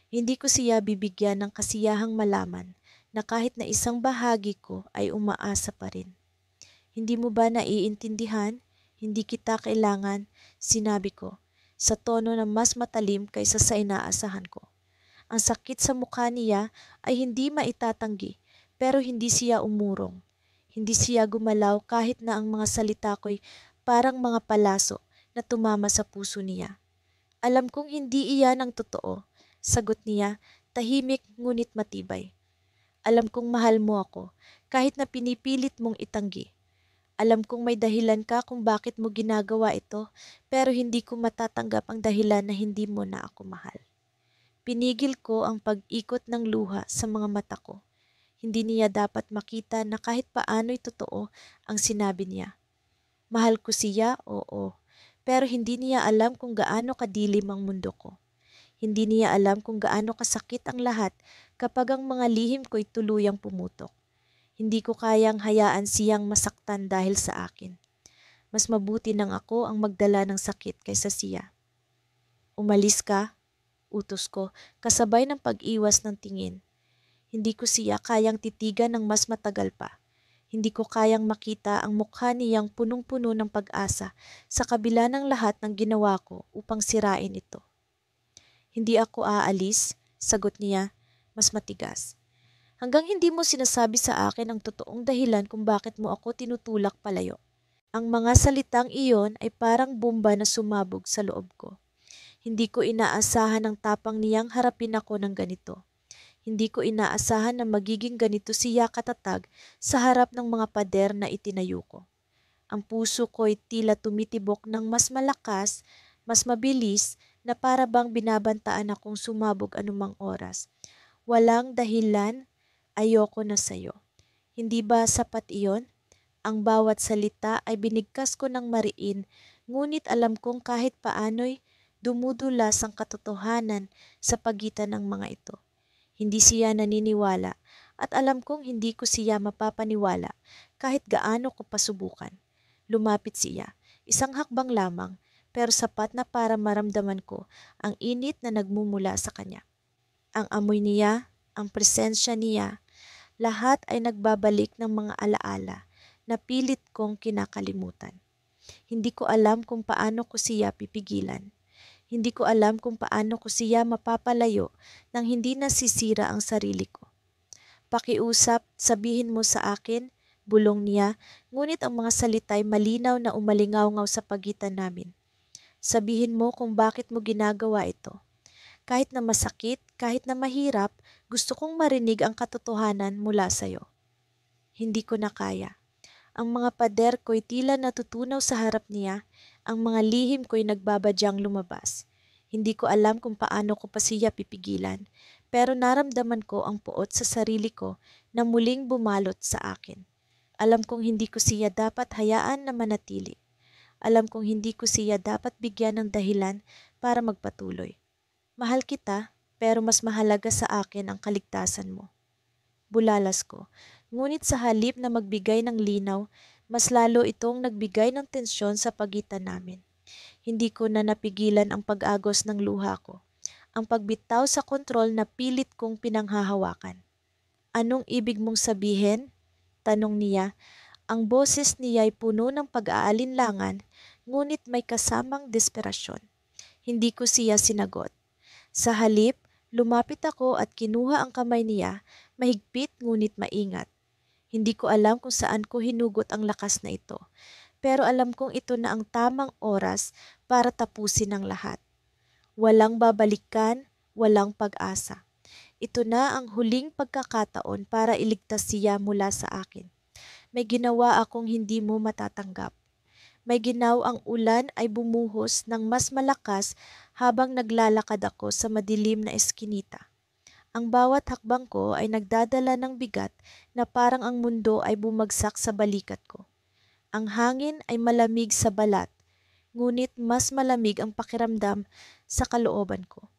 Hindi ko siya bibigyan ng kasiyahang malaman na kahit na isang bahagi ko ay umaasa pa rin. Hindi mo ba naiintindihan? Hindi kita kailangan, sinabi ko, sa tono na mas matalim kaysa sa inaasahan ko. Ang sakit sa mukha niya ay hindi maitatanggi, pero hindi siya umurong. Hindi siya gumalaw kahit na ang mga salita ko'y parang mga palaso na tumama sa puso niya. Alam kong hindi iyan ang totoo, sagot niya, tahimik ngunit matibay. Alam kong mahal mo ako, kahit na pinipilit mong itanggi. Alam kong may dahilan ka kung bakit mo ginagawa ito, pero hindi ko matatanggap ang dahilan na hindi mo na ako mahal. Pinigil ko ang pag-ikot ng luha sa mga mata ko. Hindi niya dapat makita na kahit paano'y totoo ang sinabi niya. Mahal ko siya, oo, pero hindi niya alam kung gaano kadilim ang mundo ko. Hindi niya alam kung gaano kasakit ang lahat kapag ang mga lihim ko'y tuluyang pumutok. Hindi ko kayang hayaan siyang masaktan dahil sa akin. Mas mabuti nang ako ang magdala ng sakit kaysa siya. Umalis ka, utos ko, kasabay ng pag-iwas ng tingin. Hindi ko siya kayang titigan ng mas matagal pa. Hindi ko kayang makita ang mukha niyang punong-puno ng pag-asa sa kabila ng lahat ng ginawa ko upang sirain ito. Hindi ako aalis, sagot niya, mas matigas. Hanggang hindi mo sinasabi sa akin ang totoong dahilan kung bakit mo ako tinutulak palayo. Ang mga salitang iyon ay parang bomba na sumabog sa loob ko. Hindi ko inaasahan ang tapang niyang harapin ako ng ganito. Hindi ko inaasahan na magiging ganito siya katatag sa harap ng mga pader na itinayo ko. Ang puso ko'y tila tumitibok ng mas malakas, mas mabilis, na para bang binabantaan akong sumabog anumang oras. Walang dahilan, ayoko na sa'yo. Hindi ba sapat iyon? Ang bawat salita ay binigkas ko ng mariin, ngunit alam kong kahit paano'y dumudulas ang katotohanan sa pagitan ng mga ito. Hindi siya naniniwala at alam kong hindi ko siya mapapaniwala kahit gaano ko pasubukan. Lumapit siya, isang hakbang lamang, pero sapat na para maramdaman ko ang init na nagmumula sa kanya. Ang amoy niya, ang presensya niya, lahat ay nagbabalik ng mga alaala na pilit kong kinakalimutan. Hindi ko alam kung paano ko siya pipigilan. Hindi ko alam kung paano ko siya mapapalayo nang hindi nasisira ang sarili ko. Pakiusap, sabihin mo sa akin, bulong niya, ngunit ang mga salita'y malinaw na umalingaw-ngaw sa pagitan namin. Sabihin mo kung bakit mo ginagawa ito. Kahit na masakit, kahit na mahirap, gusto kong marinig ang katotohanan mula sa'yo. Hindi ko na kaya. Ang mga pader ko'y tila natutunaw sa harap niya, ang mga lihim ko'y nagbabadyang lumabas. Hindi ko alam kung paano ko pa siya pipigilan, pero naramdaman ko ang puot sa sarili ko na muling bumalot sa akin. Alam kong hindi ko siya dapat hayaan na manatili. Alam kong hindi ko siya dapat bigyan ng dahilan para magpatuloy. Mahal kita, pero mas mahalaga sa akin ang kaligtasan mo. Bulalas ko. Ngunit sa halip na magbigay ng linaw, mas lalo itong nagbigay ng tensyon sa pagitan namin. Hindi ko na napigilan ang pag-agos ng luha ko. Ang pagbitaw sa kontrol na pilit kong pinanghahawakan. Anong ibig mong sabihin? Tanong niya. Ang boses niya ay puno ng pag-aalinlangan, ngunit may kasamang desperasyon. Hindi ko siya sinagot. Sa halip, lumapit ako at kinuha ang kamay niya, mahigpit ngunit maingat. Hindi ko alam kung saan ko hinugot ang lakas na ito, pero alam kong ito na ang tamang oras para tapusin ang lahat. Walang babalikan, walang pag-asa. Ito na ang huling pagkakataon para iligtas siya mula sa akin. May ginawa akong hindi mo matatanggap. May ginaw ang ulan ay bumuhos ng mas malakas habang naglalakad ako sa madilim na eskinita. Ang bawat hakbang ko ay nagdadala ng bigat na parang ang mundo ay bumagsak sa balikat ko. Ang hangin ay malamig sa balat, ngunit mas malamig ang pakiramdam sa kalooban ko.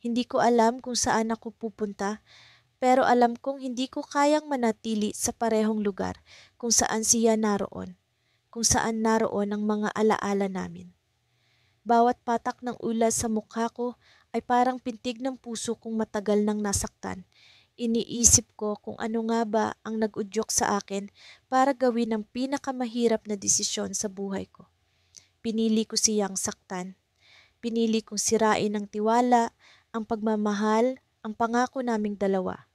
Hindi ko alam kung saan ako pupunta, pero alam kong hindi ko kayang manatili sa parehong lugar kung saan siya naroon, kung saan naroon ang mga alaala namin. Bawat patak ng ulas sa mukha ko ay parang pintig ng puso kong matagal nang nasaktan. Iniisip ko kung ano nga ba ang nag-udyok sa akin para gawin ang pinakamahirap na desisyon sa buhay ko. Pinili ko siyang saktan. Pinili kong sirain ang tiwala, ang pagmamahal, ang pangako naming dalawa.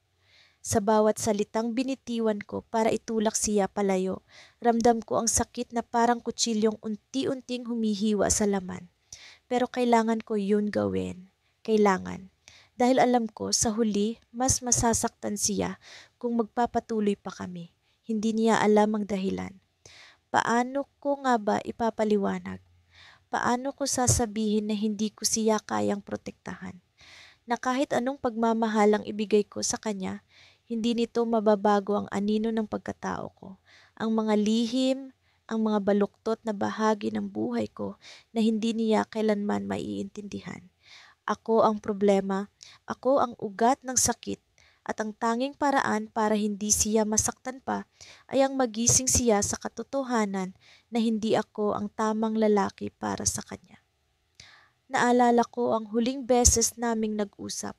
Sa bawat salitang binitiwan ko para itulak siya palayo, ramdam ko ang sakit na parang kutsilyong unti-unting humihiwa sa laman. Pero kailangan ko yun gawin. Kailangan. Dahil alam ko sa huli, mas masasaktan siya kung magpapatuloy pa kami. Hindi niya alam ang dahilan. Paano ko nga ba ipapaliwanag? Paano ko sasabihin na hindi ko siya kayang protektahan? Na kahit anong pagmamahal ang ibigay ko sa kanya, hindi nito mababago ang anino ng pagkatao ko. Ang mga lihim, ang mga baluktot na bahagi ng buhay ko na hindi niya kailanman maiintindihan. Ako ang problema, ako ang ugat ng sakit, at ang tanging paraan para hindi siya masaktan pa ay ang magising siya sa katotohanan na hindi ako ang tamang lalaki para sa kanya. Naalala ko ang huling beses naming nag-usap.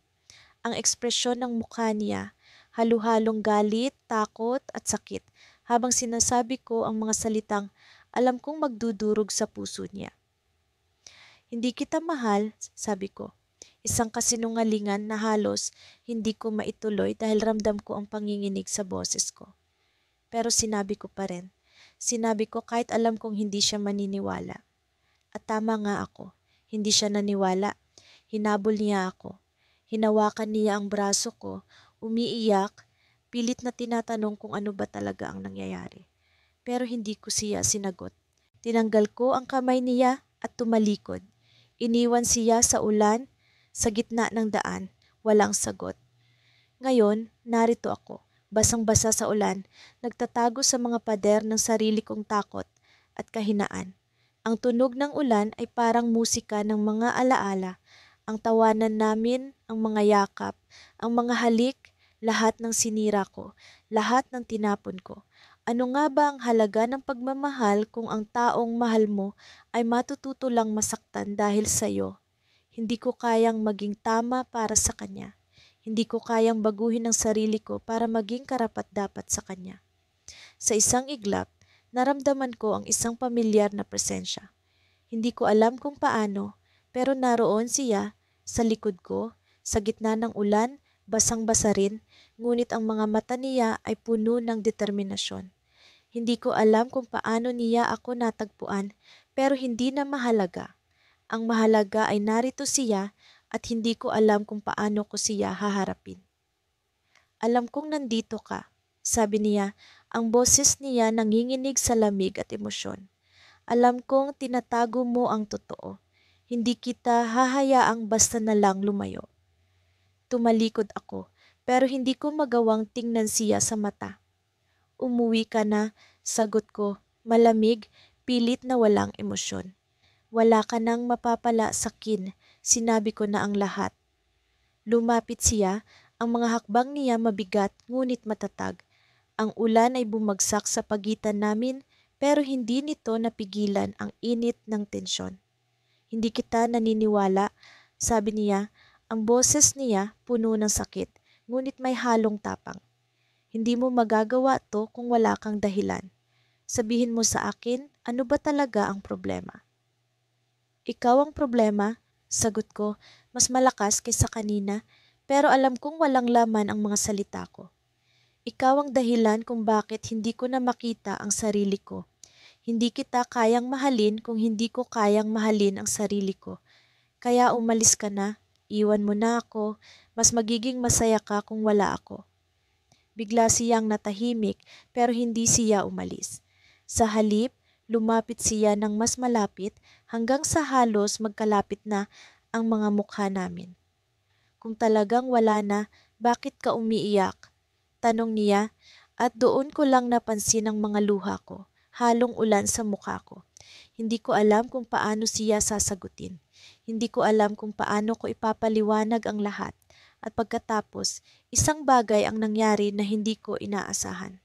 Ang ekspresyon ng mukha niya, halu-halong galit, takot at sakit habang sinasabi ko ang mga salitang alam kong magdudurog sa puso niya. Hindi kita mahal, sabi ko. Isang kasinungalingan na halos hindi ko maituloy dahil ramdam ko ang panginginig sa boses ko. Pero sinabi ko pa rin. Sinabi ko kahit alam kong hindi siya maniniwala. At tama nga ako. Hindi siya naniwala. Hinabol niya ako. Hinawakan niya ang braso ko, umiiyak, pilit na tinatanong kung ano ba talaga ang nangyayari. Pero hindi ko siya sinagot. Tinanggal ko ang kamay niya at tumalikod. Iniwan siya sa ulan, sa gitna ng daan, walang sagot. Ngayon, narito ako, basang-basa sa ulan, nagtatago sa mga pader ng sarili kong takot at kahinaan. Ang tunog ng ulan ay parang musika ng mga alaala, ang tawanan namin, ang mga yakap, ang mga halik, lahat ng sinira ko, lahat ng tinapon ko. Ano nga ba ang halaga ng pagmamahal kung ang taong mahal mo ay matututo lang masaktan dahil sa'yo? Hindi ko kayang maging tama para sa kanya. Hindi ko kayang baguhin ang sarili ko para maging karapat-dapat sa kanya. Sa isang iglap, naramdaman ko ang isang pamilyar na presensya. Hindi ko alam kung paano, pero naroon siya sa likod ko, sa gitna ng ulan, basang-basa rin, ngunit ang mga mata niya ay puno ng determinasyon. Hindi ko alam kung paano niya ako natagpuan, pero hindi na mahalaga. Ang mahalaga ay narito siya at hindi ko alam kung paano ko siya haharapin. Alam kong nandito ka, sabi niya, ang boses niya nanginginig sa lamig at emosyon. Alam kong tinatago mo ang totoo. Hindi kita hahayaang basta na lang lumayo. Tumalikod ako, pero hindi ko magawang tingnan siya sa mata. Umuwi ka na, sagot ko, malamig, pilit na walang emosyon. Wala ka nang mapapala sa kin, sinabi ko na ang lahat. Lumapit siya, ang mga hakbang niya mabigat ngunit matatag. Ang ulan ay bumagsak sa pagitan namin pero hindi nito napigilan ang init ng tensyon. Hindi kita naniniwala, sabi niya, ang boses niya puno ng sakit, ngunit may halong tapang. Hindi mo magagawa to kung wala kang dahilan. Sabihin mo sa akin, ano ba talaga ang problema? Ikaw ang problema, sagot ko, mas malakas kaysa kanina, pero alam kong walang laman ang mga salita ko. Ikaw ang dahilan kung bakit hindi ko na makita ang sarili ko. Hindi kita kayang mahalin kung hindi ko kayang mahalin ang sarili ko. Kaya umalis ka na, iwan mo na ako, mas magiging masaya ka kung wala ako. Bigla siyang natahimik pero hindi siya umalis. Sa halip, lumapit siya ng mas malapit hanggang sa halos magkalapit na ang mga mukha namin. Kung talagang wala na, bakit ka umiiyak? Tanong niya at doon ko lang napansin ang mga luha ko, halong ulan sa mukha ko. Hindi ko alam kung paano siya sasagutin. Hindi ko alam kung paano ko ipapaliwanag ang lahat. At pagkatapos, isang bagay ang nangyari na hindi ko inaasahan.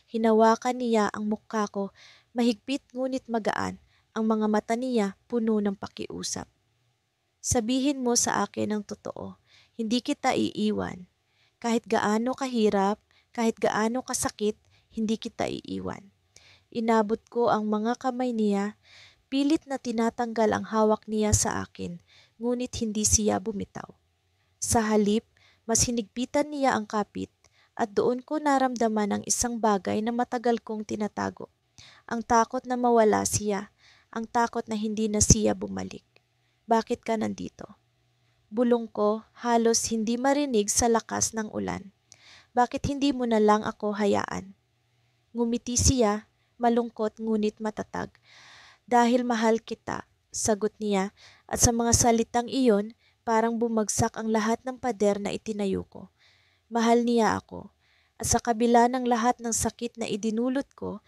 Hinawakan niya ang mukha ko, mahigpit ngunit magaan, ang mga mata niya puno ng pakiusap. Sabihin mo sa akin ang totoo, hindi kita iiwan. Kahit gaano kahirap, kahit gaano kasakit, hindi kita iiwan. Inabot ko ang mga kamay niya, pilit na tinatanggal ang hawak niya sa akin, ngunit hindi siya bumitaw. Sa halip, mas hinigpitan niya ang kapit at doon ko naramdaman ang isang bagay na matagal kong tinatago. Ang takot na mawala siya, ang takot na hindi na siya bumalik. Bakit ka nandito? Bulong ko, halos hindi marinig sa lakas ng ulan. Bakit hindi mo na lang ako hayaan? Ngumiti siya, malungkot ngunit matatag. Dahil mahal kita, sagot niya, at sa mga salitang iyon, parang bumagsak ang lahat ng pader na itinayo ko. Mahal niya ako. At sa kabila ng lahat ng sakit na idinulot ko,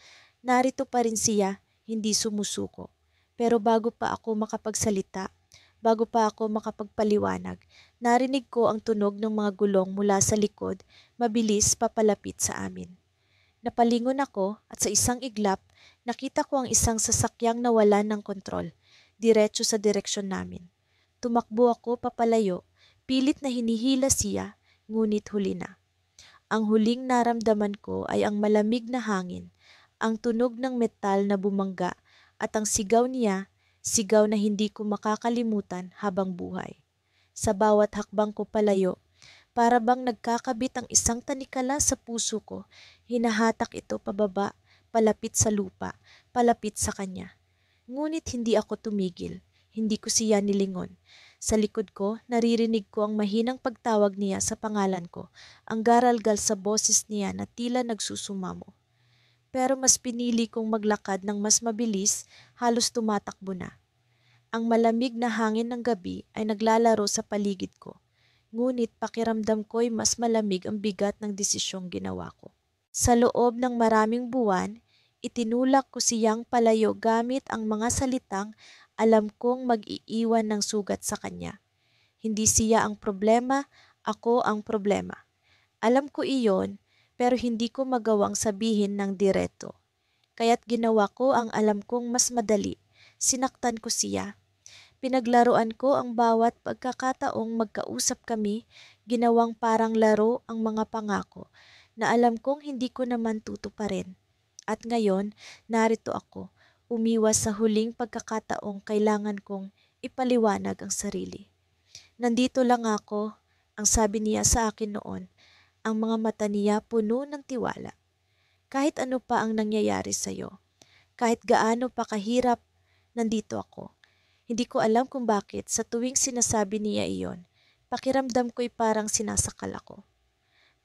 narito pa rin siya, hindi sumusuko. Pero bago pa ako makapagsalita, bago pa ako makapagpaliwanag, narinig ko ang tunog ng mga gulong mula sa likod, mabilis papalapit sa amin. Napalingon ako at sa isang iglap, nakita ko ang isang sasakyang nawalan ng kontrol, diretso sa direksyon namin. Tumakbo ako papalayo, pilit na hinihila siya, ngunit huli na. Ang huling naramdaman ko ay ang malamig na hangin, ang tunog ng metal na bumangga at ang sigaw niya, sigaw na hindi ko makakalimutan habang buhay. Sa bawat hakbang ko palayo, para bang nagkakabit ang isang tanikala sa puso ko, hinahatak ito pababa, palapit sa lupa, palapit sa kanya. Ngunit hindi ako tumigil, hindi ko siya nilingon. Sa likod ko, naririnig ko ang mahinang pagtawag niya sa pangalan ko, ang garalgal sa boses niya na tila nagsusumamo. Pero mas pinili kong maglakad ng mas mabilis, halos tumatakbo na. Ang malamig na hangin ng gabi ay naglalaro sa paligid ko. Ngunit pakiramdam ko'y mas malamig ang bigat ng desisyong ginawa ko. Sa loob ng maraming buwan, itinulak ko siyang palayo gamit ang mga salitang alam kong mag-iiwan ng sugat sa kanya. Hindi siya ang problema, ako ang problema. Alam ko iyon, pero hindi ko magawang sabihin ng direto. Kaya't ginawa ko ang alam kong mas madali. Sinaktan ko siya. Pinaglaruan ko ang bawat pagkakataong magkausap kami, ginawang parang laro ang mga pangako na alam kong hindi ko naman tutuparin. At ngayon, narito ako, umiwas sa huling pagkakataong kailangan kong ipaliwanag ang sarili. Nandito lang ako, ang sabi niya sa akin noon, ang mga mata niya puno ng tiwala. Kahit ano pa ang nangyayari sa'yo, kahit gaano pa kahirap, nandito ako. Hindi ko alam kung bakit sa tuwing sinasabi niya iyon, pakiramdam ko'y parang sinasakal ako.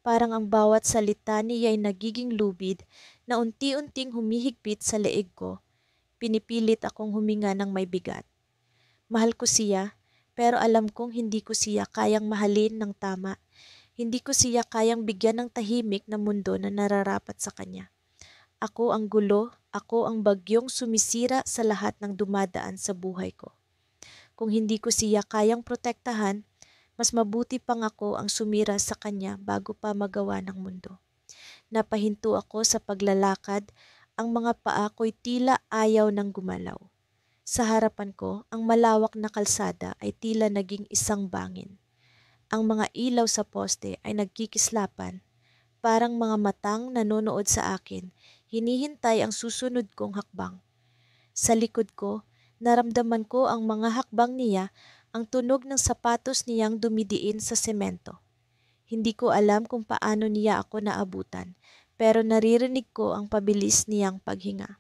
Parang ang bawat salita niya ay nagiging lubid na unti-unting humihigpit sa leeg ko. Pinipilit akong huminga ng may bigat. Mahal ko siya, pero alam kong hindi ko siya kayang mahalin ng tama. Hindi ko siya kayang bigyan ng tahimik na mundo na nararapat sa kanya. Ako ang gulo, ako ang bagyong sumisira sa lahat ng dumadaan sa buhay ko. Kung hindi ko siya kayang protektahan, mas mabuti pang ako ang sumira sa kanya bago pa magawa ng mundo. Napahinto ako sa paglalakad, ang mga paa ko'y tila ayaw ng gumalaw. Sa harapan ko, ang malawak na kalsada ay tila naging isang bangin. Ang mga ilaw sa poste ay nagkikislapan, parang mga matang nanonood sa akin, hinihintay ang susunod kong hakbang. Sa likod ko, naramdaman ko ang mga hakbang niya, ang tunog ng sapatos niyang dumidiin sa semento. Hindi ko alam kung paano niya ako naabutan, pero naririnig ko ang pabilis niyang paghinga.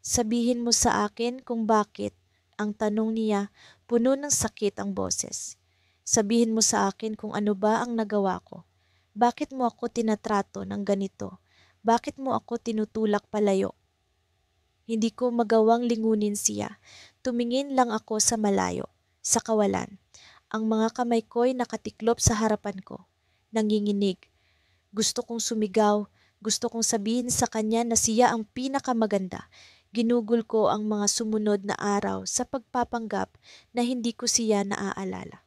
Sabihin mo sa akin kung bakit, ang tanong niya, puno ng sakit ang boses. Sabihin mo sa akin kung ano ba ang nagawa ko. Bakit mo ako tinatrato ng ganito? Bakit mo ako tinutulak palayo? Hindi ko magawang lingunin siya. Tumingin lang ako sa malayo, sa kawalan. Ang mga kamay ko'y nakatiklop sa harapan ko. Nanginginig. Gusto kong sumigaw. Gusto kong sabihin sa kanya na siya ang pinakamaganda. Ginugol ko ang mga sumunod na araw sa pagpapanggap na hindi ko siya naaalala.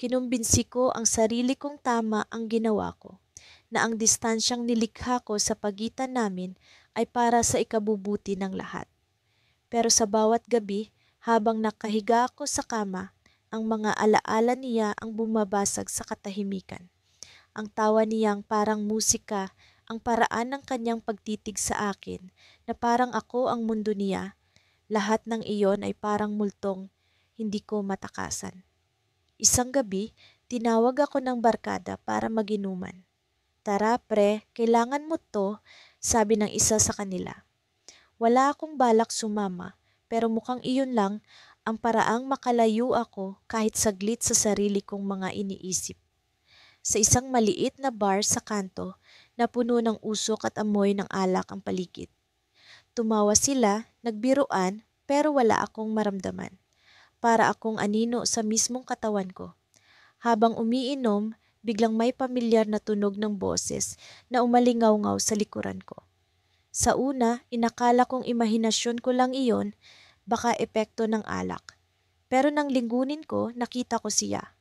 Kinumbinsi ko ang sarili kong tama ang ginawa ko, na ang distansyang nilikha ko sa pagitan namin ay para sa ikabubuti ng lahat. Pero sa bawat gabi, habang nakahiga ako sa kama, Ang mga alaala niya ang bumabasag sa katahimikan. Ang tawa niyang parang musika, ang paraan ng kanyang pagtitig sa akin na parang ako ang mundo niya. Lahat ng iyon ay parang multong hindi ko matakasan. Isang gabi, tinawag ako ng barkada para maginuman. "Tara pre, kailangan mo to," sabi ng isa sa kanila. Wala akong balak sumama, pero mukhang iyon lang ang paraang makalayo ako kahit saglit sa sarili kong mga iniisip. Sa isang maliit na bar sa kanto na puno ng usok at amoy ng alak ang paligid. Tumawa sila, nagbiruan, pero wala akong maramdaman. Para akong anino sa mismong katawan ko. Habang umiinom, biglang may pamilyar na tunog ng boses na umalingaw-ngaw sa likuran ko. Sa una, inakala kong imahinasyon ko lang iyon, baka epekto ng alak. Pero nang linggunin ko, nakita ko siya.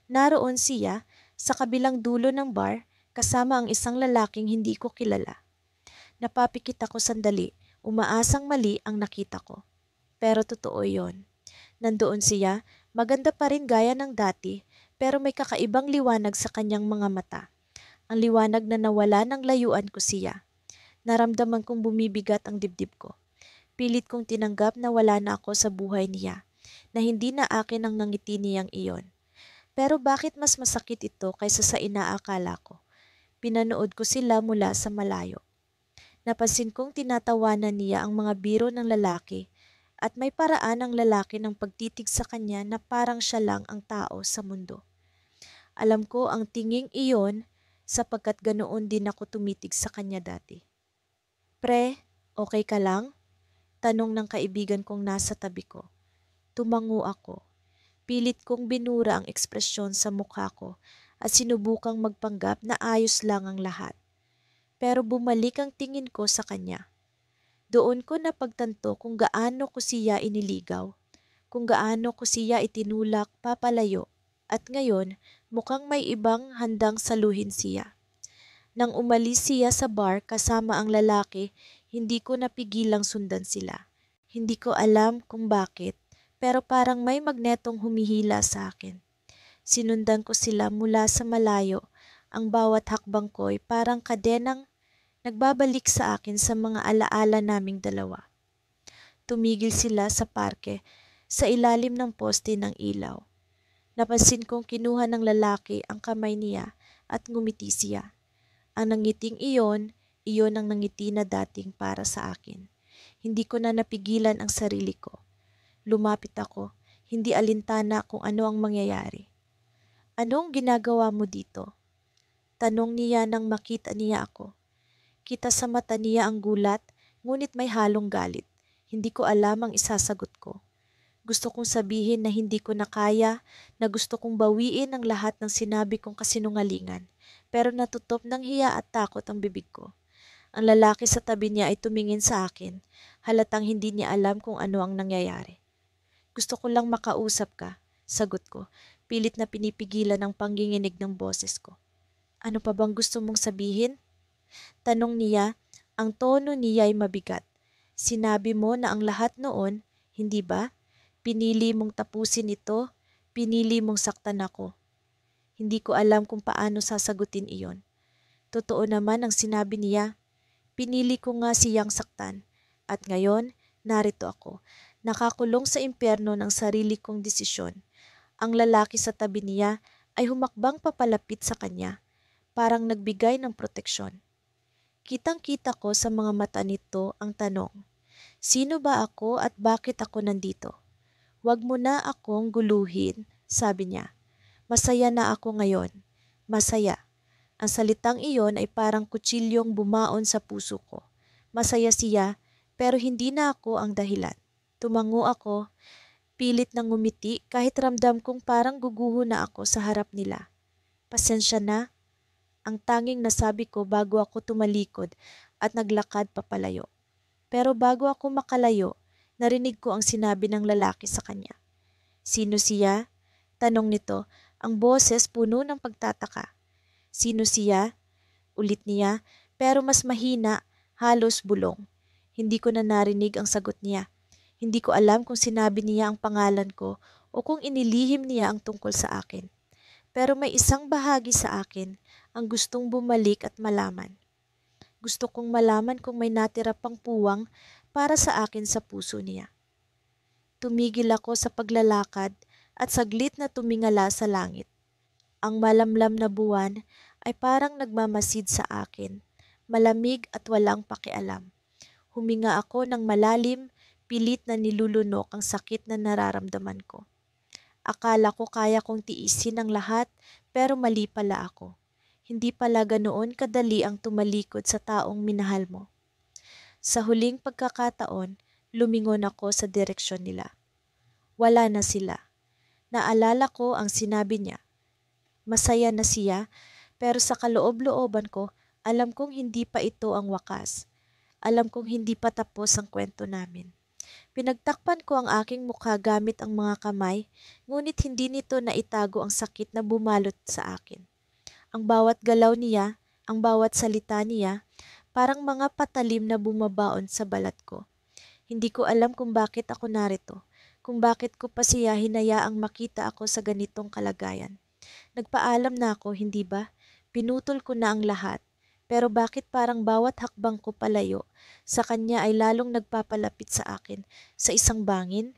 Naroon siya sa kabilang dulo ng bar kasama ang isang lalaking hindi ko kilala. Napapikit ako sandali, umaasang mali ang nakita ko. Pero totoo yon. Nandoon siya, maganda pa rin gaya ng dati, pero may kakaibang liwanag sa kanyang mga mata. Ang liwanag na nawala ng layuan ko siya. Naramdaman kong bumibigat ang dibdib ko. Pilit kong tinanggap na wala na ako sa buhay niya, na hindi na akin ang nangiti niyang iyon. Pero bakit mas masakit ito kaysa sa inaakala ko? Pinanood ko sila mula sa malayo. Napansin kong tinatawanan niya ang mga biro ng lalaki at may paraan ang lalaki ng pagtitig sa kanya na parang siya lang ang tao sa mundo. Alam ko ang tinging iyon sapagkat ganoon din ako tumitig sa kanya dati. "Pre, okay ka lang?" Tanong ng kaibigan kong nasa tabi ko. Tumango ako. Pilit kong binura ang ekspresyon sa mukha ko at sinubukang magpanggap na ayos lang ang lahat. Pero bumalik ang tingin ko sa kanya. Doon ko napagtanto kung gaano ko siya iniligaw, kung gaano ko siya itinulak papalayo, at ngayon mukhang may ibang handang saluhin siya. Nang umalis siya sa bar kasama ang lalaki, hindi ko napigilang sundan sila. Hindi ko alam kung bakit, pero parang may magnetong humihila sa akin. Sinundan ko sila mula sa malayo. Ang bawat hakbang ko'y parang kadenang nagbabalik sa akin sa mga alaala naming dalawa. Tumigil sila sa parke, sa ilalim ng poste ng ilaw. Napansin kong kinuha ng lalaki ang kamay niya at ngumiti siya. Ang nangiting iyon ang nangiti na dating para sa akin. Hindi ko na napigilan ang sarili ko. Lumapit ako, hindi alintana kung ano ang mangyayari. "Anong ginagawa mo dito?" Tanong niya nang makita niya ako. Kita sa mata niya ang gulat, ngunit may halong galit. Hindi ko alam ang isasagot ko. Gusto kong sabihin na hindi ko na kaya, na gusto kong bawiin ang lahat ng sinabi kong kasinungalingan. Pero natutop ng hiya at takot ang bibig ko. Ang lalaki sa tabi niya ay tumingin sa akin, halatang hindi niya alam kung ano ang nangyayari. "Gusto ko lang makausap ka," sagot ko, pilit na pinipigilan ang panginginig ng boses ko. "Ano pa bang gusto mong sabihin?" Tanong niya, ang tono niya ay mabigat. "Sinabi mo na ang lahat noon, hindi ba? Pinili mong tapusin ito, pinili mong saktan ako." Hindi ko alam kung paano sasagutin iyon. Totoo naman ang sinabi niya. Pinili ko nga siyang saktan. At ngayon, narito ako, nakakulong sa impyerno ng sarili kong desisyon. Ang lalaki sa tabi niya ay humakbang papalapit sa kanya, parang nagbigay ng proteksyon. Kitang-kita ko sa mga mata nito ang tanong, sino ba ako at bakit ako nandito? "Huwag mo na akong guluhin," sabi niya. "Masaya na ako ngayon." Masaya. Ang salitang iyon ay parang kutsilyong bumaon sa puso ko. Masaya siya, pero hindi na ako ang dahilan. Tumango ako, pilit na ngumiti kahit ramdam kong parang guguho na ako sa harap nila. "Pasensya na," ang tanging nasabi ko bago ako tumalikod at naglakad papalayo. Pero bago ako makalayo, narinig ko ang sinabi ng lalaki sa kanya. "Sino siya?" Tanong nito, ang boses puno ng pagtataka. "Sino siya?" Ulit niya, pero mas mahina, halos bulong. Hindi ko na narinig ang sagot niya. Hindi ko alam kung sinabi niya ang pangalan ko o kung inilihim niya ang tungkol sa akin. Pero may isang bahagi sa akin ang gustong bumalik at malaman. Gusto kong malaman kung may natira pang puwang para sa akin sa puso niya. Tumigil ako sa paglalakad at saglit na tumingala sa langit. Ang malamlam na buwan ay parang nagmamasid sa akin, malamig at walang pakialam. Huminga ako ng malalim, pilit na nilulunok ang sakit na nararamdaman ko. Akala ko kaya kong tiisin ang lahat, pero mali pala ako. Hindi pala ganoon kadali ang tumalikod sa taong minahal mo. Sa huling pagkakataon, lumingon ako sa direksyon nila. Wala na sila. Naalala ko ang sinabi niya. Masaya na siya, pero sa kaloob-looban ko, alam kong hindi pa ito ang wakas. Alam kong hindi pa tapos ang kwento namin. Pinagtakpan ko ang aking mukha gamit ang mga kamay, ngunit hindi nito naitago ang sakit na bumalot sa akin. Ang bawat galaw niya, ang bawat salita niya, parang mga patalim na bumabaon sa balat ko. Hindi ko alam kung bakit ako narito, kung bakit ko pa siya hinayaang makita ako sa ganitong kalagayan. Nagpaalam na ako, hindi ba? Pinutol ko na ang lahat. Pero bakit parang bawat hakbang ko palayo sa kanya ay lalong nagpapalapit sa akin sa isang bangin?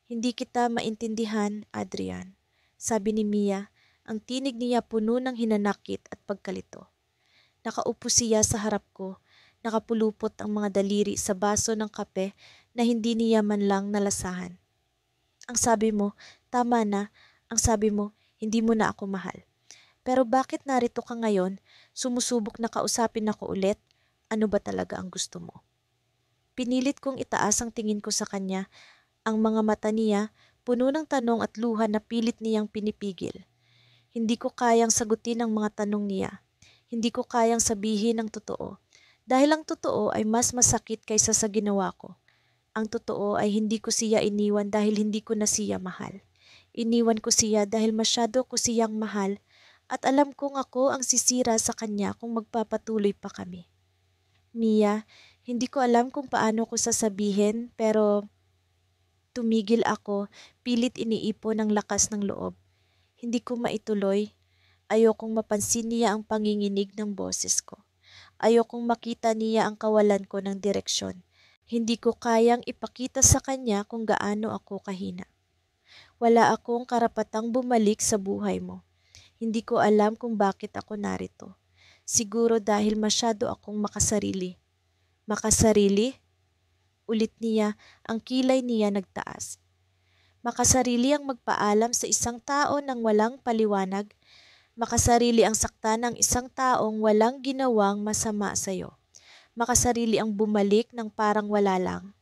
Hindi kita maintindihan, Adrian. Sabi ni Mia, ang tinig niya puno ng hinanakit at pagkalito. Nakaupo siya sa harap ko, nakapulupot ang mga daliri sa baso ng kape na hindi niya man lang nalasahan. Ang sabi mo, tama na. Ang sabi mo, hindi mo na ako mahal. Pero bakit narito ka ngayon, sumusubok na kausapin ako ulit? Ano ba talaga ang gusto mo? Pinilit kong itaas ang tingin ko sa kanya. Ang mga mata niya, puno ng tanong at luha na pilit niyang pinipigil. Hindi ko kayang sagutin ang mga tanong niya. Hindi ko kayang sabihin ang totoo. Dahil ang totoo ay mas masakit kaysa sa ginawa ko. Ang totoo ay hindi ko siya iniwan dahil hindi ko na siya mahal. Iniwan ko siya dahil masyado ko siyang mahal at alam kong ako ang sisira sa kanya kung magpapatuloy pa kami. Mia, hindi ko alam kung paano ko sasabihin pero tumigil ako, pilit iniipon ng lakas ng loob. Hindi ko maituloy. Ayokong mapansin niya ang panginginig ng boses ko. Ayokong makita niya ang kawalan ko ng direksyon. Hindi ko kayang ipakita sa kanya kung gaano ako kahina. Wala akong karapatang bumalik sa buhay mo. Hindi ko alam kung bakit ako narito. Siguro dahil masyado akong makasarili. Makasarili? Ulit niya, ang kilay niya nagtaas. Makasarili ang magpaalam sa isang tao nang walang paliwanag. Makasarili ang saktan ng isang taong walang ginawang masama sa iyo. Makasarili ang bumalik ng parang wala lang.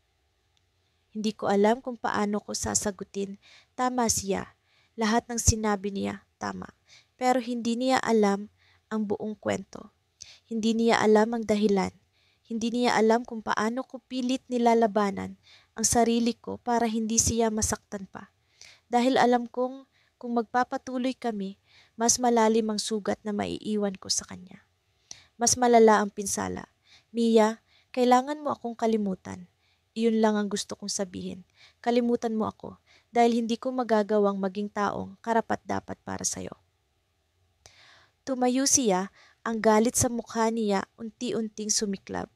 Hindi ko alam kung paano ko sasagutin. Tama siya. Lahat ng sinabi niya, tama. Pero hindi niya alam ang buong kwento. Hindi niya alam ang dahilan. Hindi niya alam kung paano ko pilit nilalabanan ang sarili ko para hindi siya masaktan pa. Dahil alam kong kung magpapatuloy kami, mas malalim ang sugat na maiiwan ko sa kanya. Mas malala ang pinsala. Mia, kailangan mo akong kalimutan. Iyon lang ang gusto kong sabihin. Kalimutan mo ako dahil hindi ko magagawang maging taong karapat-dapat para sa'yo. Tumayo siya, ang galit sa mukha niya unti-unting sumiklab.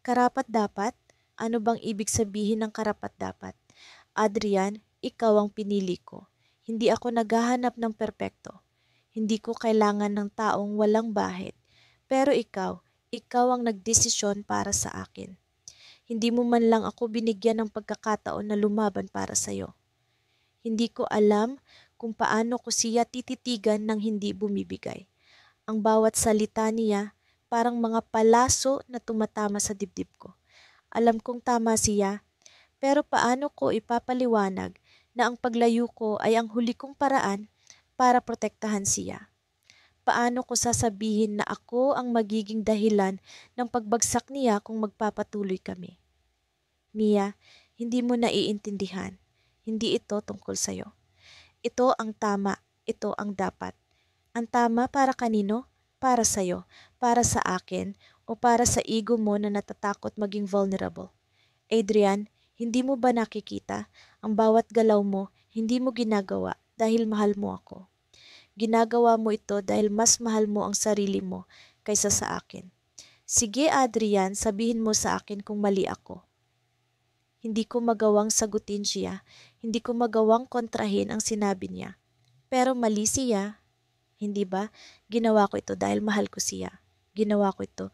Karapat-dapat? Ano bang ibig sabihin ng karapat-dapat? Adrian, ikaw ang pinili ko. Hindi ako naghahanap ng perpekto. Hindi ko kailangan ng taong walang bahid. Pero ikaw ang nagdesisyon para sa akin. Hindi mo man lang ako binigyan ng pagkakataon na lumaban para sa'yo. Hindi ko alam kung paano ko siya tititigan nang hindi bumibigay. Ang bawat salita niya parang mga palaso na tumatama sa dibdib ko. Alam kong tama siya, pero paano ko ipapaliwanag na ang paglayo ko ay ang huli kong paraan para protektahan siya? Paano ko sasabihin na ako ang magiging dahilan ng pagbagsak niya kung magpapatuloy kami? Mia, hindi mo naiintindihan. Hindi ito tungkol sa'yo. Ito ang tama. Ito ang dapat. Ang tama para kanino? Para sa'yo. Para sa akin. O para sa ego mo na natatakot maging vulnerable. Adrian, hindi mo ba nakikita? Ang bawat galaw mo, Hindi mo ginagawa dahil mahal mo ako. Ginagawa mo ito dahil mas mahal mo ang sarili mo kaysa sa akin. Sige Adrian, sabihin mo sa akin kung mali ako. Hindi ko magawang sagutin siya. Hindi ko magawang kontrahin ang sinabi niya. Pero mali siya, hindi ba? Ginawa ko ito dahil mahal ko siya. Ginawa ko ito